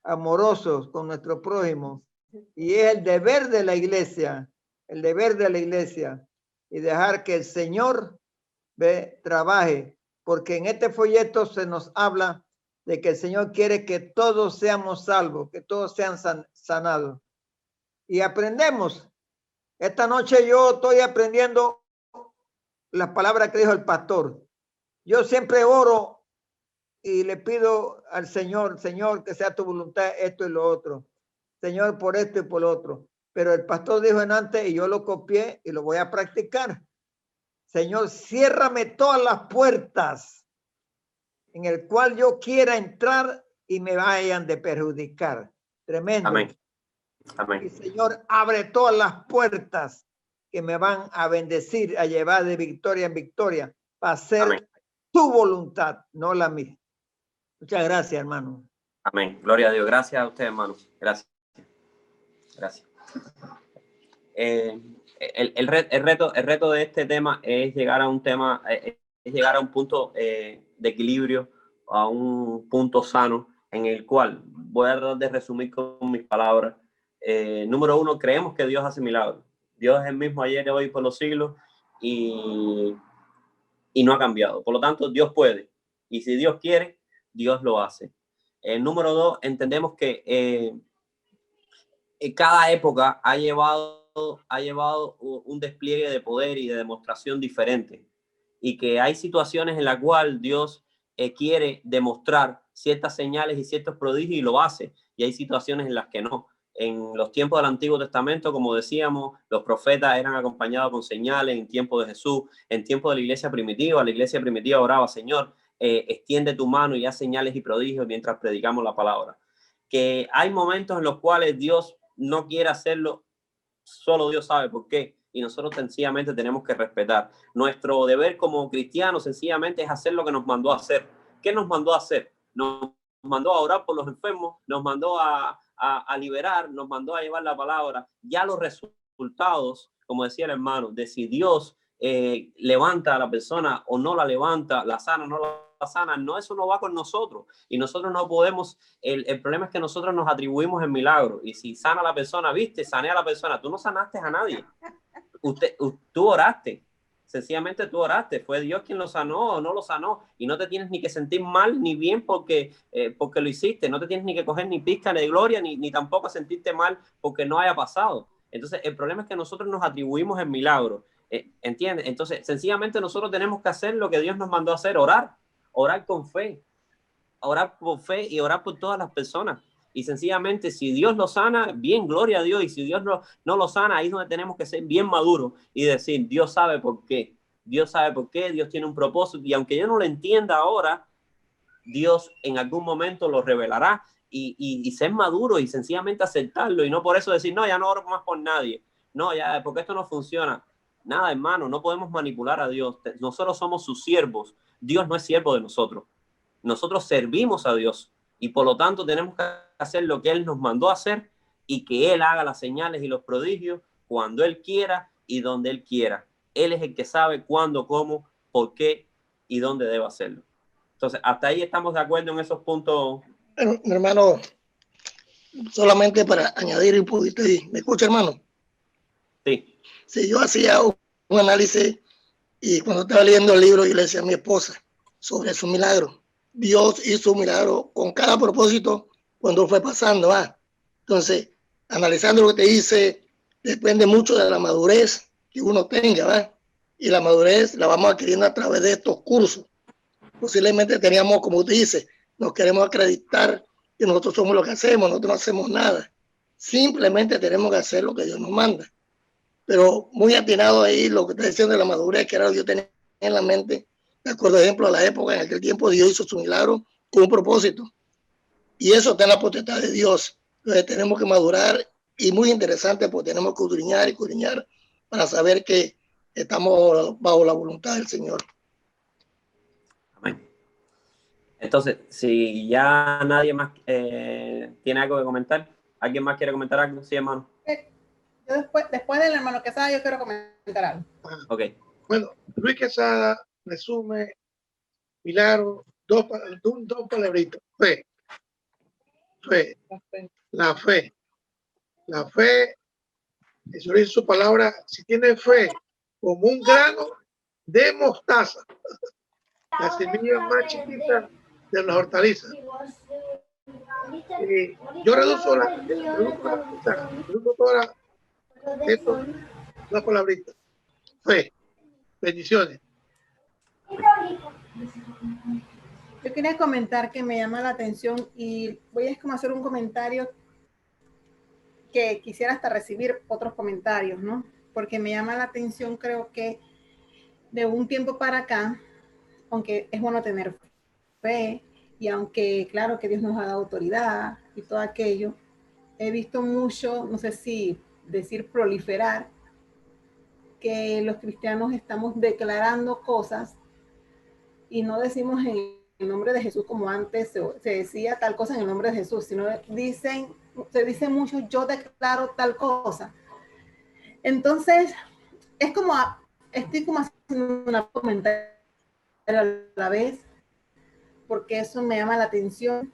amorosos con nuestro prójimo, y es el deber de la iglesia, y dejar que el Señor trabaje, porque en este folleto se nos habla de que el Señor quiere que todos seamos salvos, que todos sean sanados. Y aprendemos. Esta noche yo estoy aprendiendo las palabras que dijo el pastor. Yo siempre oro y le pido al Señor, Señor, que sea tu voluntad esto y lo otro. Señor, por esto y por lo otro. Pero el pastor dijo en antes y yo lo copié y lo voy a practicar. Señor, ciérrame todas las puertas en el cual yo quiera entrar y me vayan de perjudicar. Tremendo. Amén. Amén. Y Señor, abre todas las puertas que me van a bendecir, a llevar de victoria en victoria, para hacer Amén. tu voluntad, no la mía. Muchas gracias, hermano. Amén. Gloria a Dios. Gracias a usted, hermano. Gracias. Gracias. El reto de este tema es llegar a un punto de equilibrio, a un punto sano, en el cual voy a tratar de resumir con mis palabras. Número 1, creemos que Dios hace milagros. Dios es el mismo ayer, hoy, por los siglos, y no ha cambiado. Por lo tanto, Dios puede. Y si Dios quiere, Dios lo hace. Número 2, entendemos que cada época ha llevado un despliegue de poder y de demostración diferente, y que hay situaciones en las cuales Dios quiere demostrar ciertas señales y ciertos prodigios y lo hace, y hay situaciones en las que no. En los tiempos del Antiguo Testamento, como decíamos, los profetas eran acompañados con señales. En tiempo de Jesús, en tiempo de la iglesia primitiva oraba: Señor, extiende tu mano y haz señales y prodigios mientras predicamos la palabra. Que hay momentos en los cuales Dios no quiere hacerlo, solo Dios sabe por qué, y nosotros sencillamente tenemos que respetar. Nuestro deber como cristianos sencillamente es hacer lo que nos mandó a hacer. ¿Qué nos mandó a hacer? Nos mandó a orar por los enfermos, nos mandó a liberar, nos mandó a llevar la palabra. Ya los resultados, como decía el hermano, de si Dios levanta a la persona o no la levanta, la sana o no la sana, no, eso no va con nosotros, y nosotros no podemos. El problema es que nosotros nos atribuimos el milagro, y si sana a la persona, viste, sané a la persona. Tú no sanaste a nadie, tú oraste. Sencillamente tú oraste, fue Dios quien lo sanó o no lo sanó, y no te tienes ni que sentir mal ni bien porque lo hiciste. No te tienes ni que coger ni pizca de gloria, ni tampoco sentirte mal porque no haya pasado. Entonces el problema es que nosotros nos atribuimos el milagro, ¿entiendes? Entonces sencillamente nosotros tenemos que hacer lo que Dios nos mandó a hacer: orar con fe, orar por fe y orar por todas las personas. Y sencillamente, si Dios lo sana, bien, gloria a Dios. Y si Dios no lo sana, ahí es donde tenemos que ser bien maduros y decir: Dios sabe por qué. Dios sabe por qué, Dios tiene un propósito. Y aunque yo no lo entienda ahora, Dios en algún momento lo revelará. Y ser maduro y sencillamente aceptarlo. Y no por eso decir: no, ya no oro más por nadie. No, ya, porque esto no funciona. Nada, hermano, no podemos manipular a Dios. Nosotros somos sus siervos. Dios no es siervo de nosotros. Nosotros servimos a Dios. Y por lo tanto tenemos que hacer lo que Él nos mandó a hacer, y que Él haga las señales y los prodigios cuando Él quiera y donde Él quiera. Él es el que sabe cuándo, cómo, por qué y dónde debe hacerlo. Entonces, hasta ahí estamos de acuerdo en esos puntos. Bueno, mi hermano, solamente para añadir un poquito, ¿me escucha, hermano? Sí. Sí, yo hacía un análisis, y cuando estaba leyendo el libro, yo le decía a mi esposa sobre su milagro. Dios hizo un milagro con cada propósito cuando fue pasando. Entonces, analizando lo que te dice, depende mucho de la madurez que uno tenga, y la madurez la vamos adquiriendo a través de estos cursos. Posiblemente teníamos, como usted dice, nos queremos acreditar que nosotros somos lo que hacemos. Nosotros no hacemos nada, simplemente tenemos que hacer lo que Dios nos manda. Pero muy atinado ahí lo que está diciendo de la madurez, que era lo que yo tenía en la mente. De acuerdo, ejemplo, a la época en aquel tiempo Dios hizo su milagro con un propósito, y eso está en la potestad de Dios. Entonces tenemos que madurar, y muy interesante, porque tenemos que escudriñar para saber que estamos bajo la voluntad del Señor. Amén. Entonces, si ya nadie más tiene algo que comentar, ¿alguien más quiere comentar algo? Sí, hermano. Yo después del hermano Quesada, yo quiero comentar algo. Ok. Bueno, Luis Quesada resume milagro, dos palabritas: fe. La fe. El Señor dice su palabra: si tiene fe como un grano de mostaza, la semilla más chiquita de las hortalizas. Yo reduzco toda esto, dos palabritas: fe. Bendiciones. Yo quería comentar que me llama la atención, y voy a como hacer un comentario que quisiera hasta recibir otros comentarios, ¿no? Porque me llama la atención, creo que de un tiempo para acá, aunque es bueno tener fe, y aunque claro que Dios nos ha dado autoridad y todo aquello, he visto mucho, no sé si decir proliferar, que los cristianos estamos declarando cosas y no decimos en el nombre de Jesús como antes se decía tal cosa en el nombre de Jesús, sino se dice mucho: yo declaro tal cosa. Entonces, es como, estoy como haciendo una comentario a la vez, porque eso me llama la atención,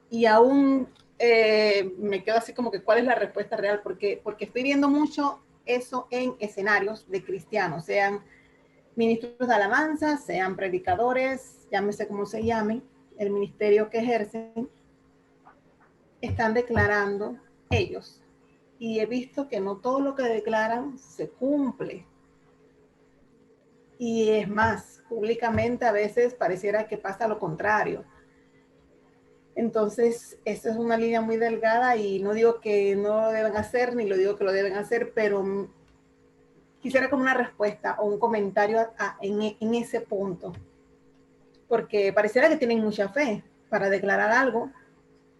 y aún me quedo así como que ¿cuál es la respuesta real? Porque estoy viendo mucho eso en escenarios de cristianos, sean ministros de alabanza, sean predicadores, llámese como se llame, el ministerio que ejercen, están declarando ellos y he visto que no todo lo que declaran se cumple. Y es más, públicamente a veces pareciera que pasa lo contrario. Entonces, esa es una línea muy delgada y no digo que no lo deben hacer, ni lo digo que lo deben hacer, pero quisiera como una respuesta o un comentario en ese punto. Porque pareciera que tienen mucha fe. Para declarar algo,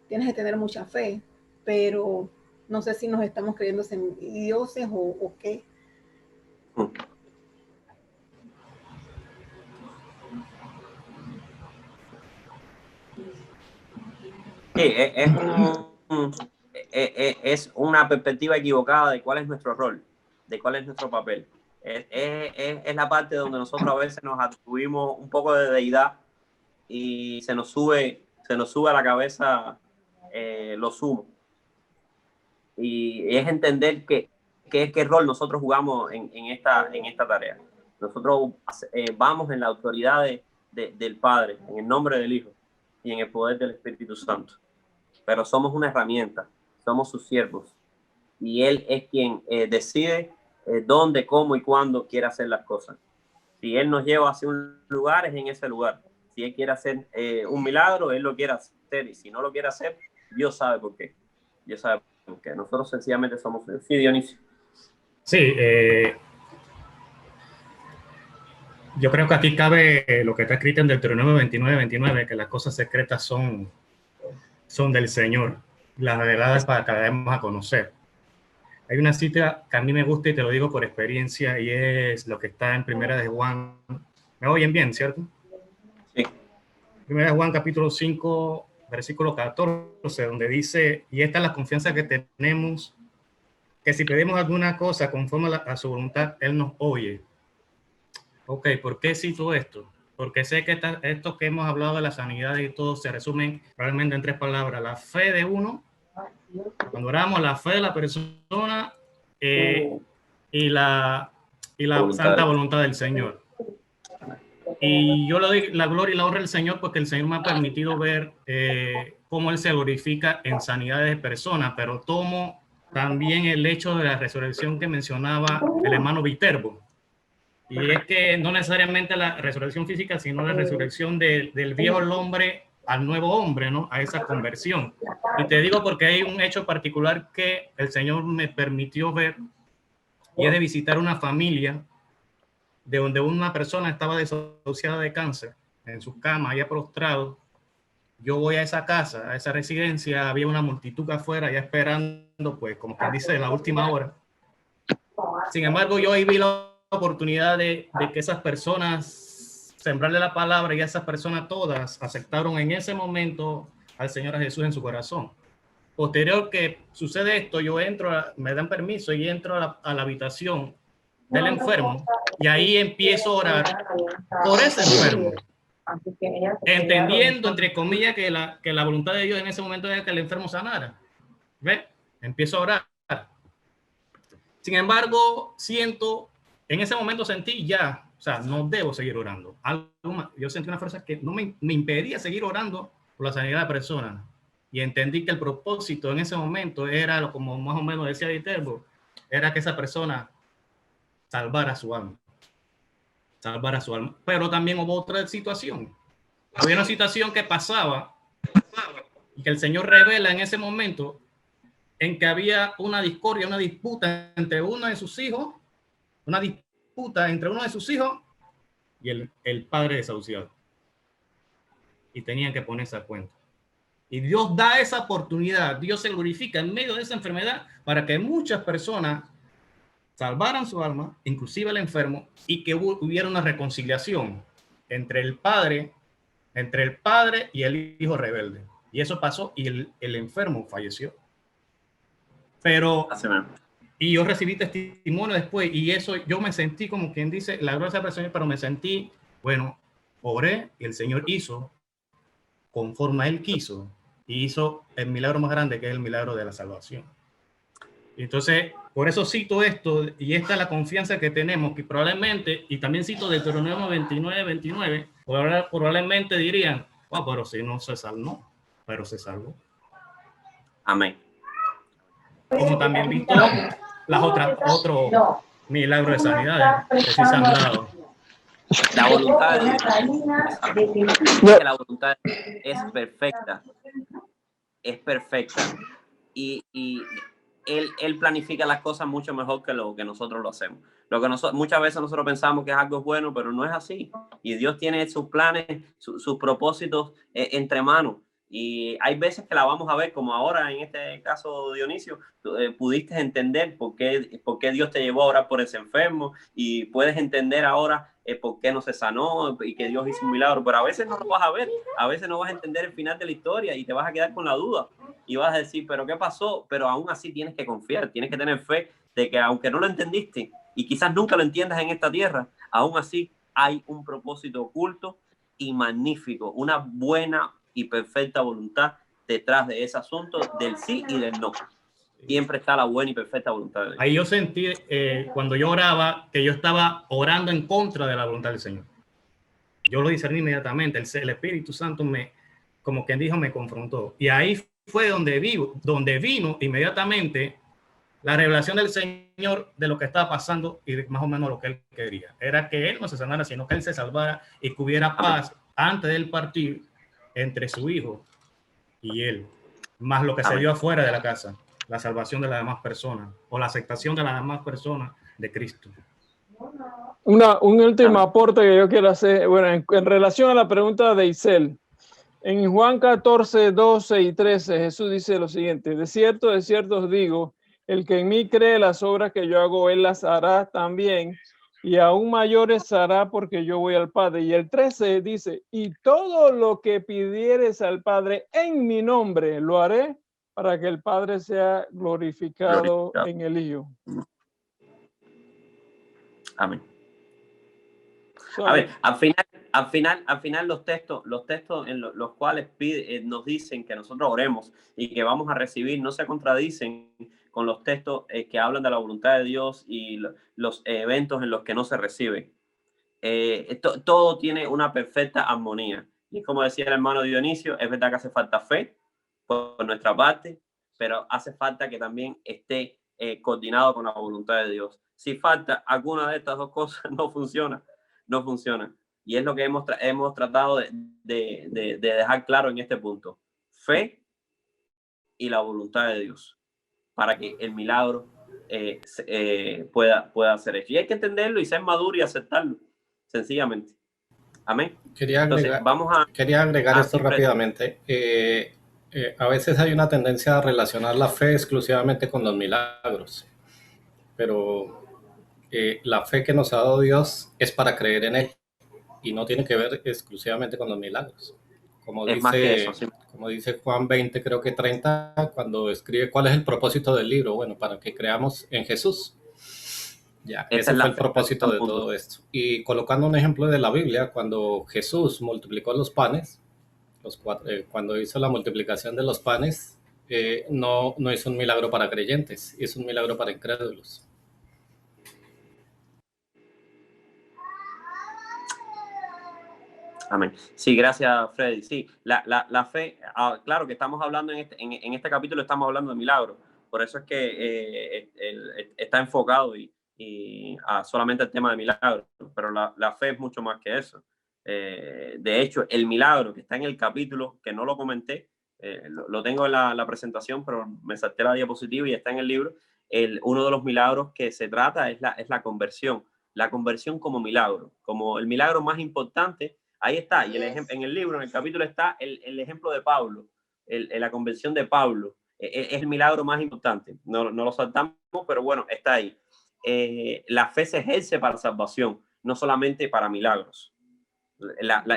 tienes que tener mucha fe, pero no sé si nos estamos creyendo dioses o qué. Sí, es una perspectiva equivocada de cuál es nuestro rol, de cuál es nuestro papel. Es la parte donde nosotros a veces nos atribuimos un poco de deidad y se nos sube a la cabeza lo sumo. Y es entender qué rol nosotros jugamos en esta tarea. Nosotros vamos en la autoridad del Padre, en el nombre del Hijo y en el poder del Espíritu Santo. Pero somos una herramienta, somos sus siervos. Y Él es quien decide dónde, cómo y cuándo quiere hacer las cosas. Si Él nos lleva hacia un lugar, es en ese lugar. Si Él quiere hacer un milagro, Él lo quiere hacer. Y si no lo quiere hacer, Dios sabe por qué. Dios sabe por qué. Nosotros sencillamente somos... Sí, Dionisio. Sí, yo creo que aquí cabe lo que está escrito en Deuteronomio 29, que las cosas secretas son del Señor, las reveladas para que las demos a conocer. Hay una cita que a mí me gusta y te lo digo por experiencia, y es lo que está en Primera de Juan. ¿Me oyen bien, cierto? Sí. Primera de Juan, capítulo 5, versículo 14, donde dice, y esta es la confianza que tenemos, que si pedimos alguna cosa conforme a su voluntad, Él nos oye. Ok, ¿por qué cito esto? Porque sé que esto que hemos hablado de la sanidad y todo se resumen probablemente en 3 palabras. La fe de uno, cuando oramos, la fe de la persona y la santa voluntad del Señor. Y yo le doy la gloria y la honra al Señor porque el Señor me ha permitido ver cómo Él se glorifica en sanidades de personas, pero tomo también el hecho de la resurrección que mencionaba el hermano Viterbo. Y es que no necesariamente la resurrección física, sino la resurrección del viejo hombre al nuevo hombre, ¿no? A esa conversión. Y te digo porque hay un hecho particular que el Señor me permitió ver, y es de visitar una familia de donde una persona estaba desahuciada de cáncer, en su cama, ya prostrado. Yo voy a esa casa, a esa residencia, había una multitud afuera ya esperando, pues, como quien dice, la última hora. Sin embargo, yo ahí vi la oportunidad de que esas personas, sembrarle la palabra, y esas personas todas aceptaron en ese momento al Señor Jesús en su corazón. Posterior que sucede esto, yo entro, me dan permiso y entro a la habitación del enfermo y ahí empiezo a orar por ese enfermo, entendiendo entre comillas que la voluntad de Dios en ese momento era que el enfermo sanara. ¿Ve? Empiezo a orar. Sin embargo, en ese momento sentí ya, o sea, no debo seguir orando. Yo sentí una fuerza que no me impedía seguir orando por la sanidad de la persona. Y entendí que el propósito en ese momento era, como más o menos decía Viterbo, era que esa persona salvara su alma. Salvara su alma. Pero también hubo otra situación. Había una situación que pasaba y que el Señor revela en ese momento en que había una discordia, una disputa entre uno de sus hijos, y el padre desahuciado. Y tenían que ponerse a cuenta. Y Dios da esa oportunidad, Dios se glorifica en medio de esa enfermedad para que muchas personas salvaran su alma, inclusive el enfermo, y que hubiera una reconciliación entre el padre y el hijo rebelde. Y eso pasó y el enfermo falleció. Y yo recibí testimonio después, y eso yo me sentí como quien dice, la gloria de esa persona, pero me sentí, bueno, oré y el Señor hizo conforme a Él quiso, y hizo el milagro más grande, que es el milagro de la salvación. Entonces, por eso cito esto, y esta es la confianza que tenemos, que probablemente, y también cito Deuteronomio 29, probablemente dirían, wow, pero si no se salvó, pero se salvó. Amén. como también visto otros milagros de sanidad que sí se han dado. La voluntad de Dios, la voluntad es perfecta, y él planifica las cosas mucho mejor que lo que nosotros lo hacemos. Muchas veces nosotros pensamos que algo es bueno, pero no es así. Y Dios tiene sus planes, sus propósitos entre manos. Y hay veces que la vamos a ver, como ahora en este caso, Dionisio, pudiste entender por qué Dios te llevó a orar por ese enfermo, y puedes entender ahora por qué no se sanó y que Dios hizo un milagro. Pero a veces no lo vas a ver, a veces no vas a entender el final de la historia y te vas a quedar con la duda y vas a decir, ¿pero qué pasó? Pero aún así tienes que confiar, tienes que tener fe de que aunque no lo entendiste y quizás nunca lo entiendas en esta tierra, aún así hay un propósito oculto y magnífico, una buena y perfecta voluntad detrás de ese asunto del sí y del no. Siempre está la buena y perfecta voluntad de Dios. Ahí yo sentí cuando yo oraba que yo estaba orando en contra de la voluntad del Señor. Yo lo discerní inmediatamente. El Espíritu Santo como quien dijo, me confrontó. Y ahí fue donde vino inmediatamente la revelación del Señor de lo que estaba pasando y de más o menos lo que él quería. Era que él no se sanara, sino que él se salvara y que hubiera paz antes del partir entre su hijo y él, más lo que se dio afuera de la casa, la salvación de las demás personas o la aceptación de las demás personas de Cristo. Un último aporte que yo quiero hacer, bueno, en relación a la pregunta de Isel. En Juan 14, 12 y 13, Jesús dice lo siguiente: de cierto os digo, el que en mí cree, las obras que yo hago, él las hará también, y aún mayores hará, porque yo voy al Padre. Y el 13 dice, y todo lo que pidieres al Padre en mi nombre, lo haré, para que el Padre sea glorificado en el Hijo. Amén. A ver, al final los textos en los cuales nos dicen que nosotros oremos y que vamos a recibir no se contradicen con los textos que hablan de la voluntad de Dios y los eventos en los que no se recibe. Todo tiene una perfecta armonía. Y como decía el hermano Dionisio, es verdad que hace falta fe por nuestra parte, pero hace falta que también esté coordinado con la voluntad de Dios. Si falta alguna de estas dos cosas, no funciona. Y es lo que hemos tratado de dejar claro en este punto. Fe y la voluntad de Dios para que el milagro pueda ser hecho. Y hay que entenderlo y ser maduro y aceptarlo, sencillamente. Amén. Quería agregar esto rápidamente. A veces hay una tendencia a relacionar la fe exclusivamente con los milagros, pero la fe que nos ha dado Dios es para creer en Él y no tiene que ver exclusivamente con los milagros. Como dice Juan 20, creo que 30, cuando escribe cuál es el propósito del libro. Bueno, para que creamos en Jesús. Ya, ese fue el propósito de todo esto. Y colocando un ejemplo de la Biblia, cuando Jesús multiplicó los panes, cuando hizo la multiplicación de los panes, no hizo un milagro para creyentes, hizo un milagro para incrédulos. Amén. Sí, gracias, Freddy. Sí, la fe, claro que estamos hablando en este capítulo, estamos hablando de milagros. Por eso es que está enfocado solamente el tema de milagros. Pero la fe es mucho más que eso. De hecho, el milagro que está en el capítulo, que no lo comenté, lo tengo en la presentación, pero me salté la diapositiva y está en el libro. Uno de los milagros que se trata es la conversión. La conversión como milagro, como el milagro más importante. Ahí está, y en el libro, en el capítulo está el ejemplo de Pablo, la conversión de Pablo. Es el milagro más importante. No lo saltamos, pero bueno, está ahí. La fe se ejerce para salvación, no solamente para milagros.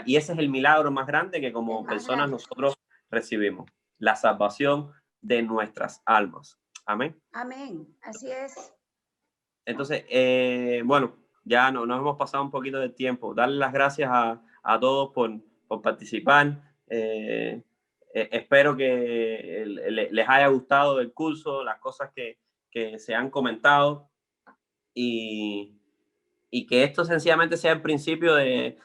Y ese es el milagro más grande que como personas nosotros recibimos. La salvación de nuestras almas. Amén. Amén, así es. Entonces, bueno, ya nos hemos pasado un poquito de tiempo. Darle las gracias a todos por participar. Espero que les haya gustado el curso, las cosas que se han comentado y que esto sencillamente sea el principio de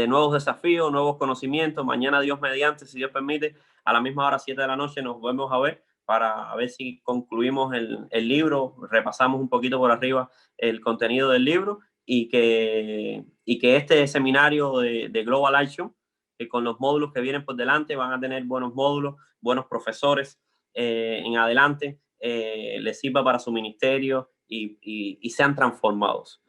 nuevos desafíos, nuevos conocimientos. Mañana, Dios mediante, si Dios permite, a la misma hora, 7 de la noche, nos volvemos a ver para ver si concluimos el libro, repasamos un poquito por arriba el contenido del libro y que este seminario de Global Action, que con los módulos que vienen por delante van a tener buenos módulos, buenos profesores en adelante, les sirva para su ministerio y sean transformados.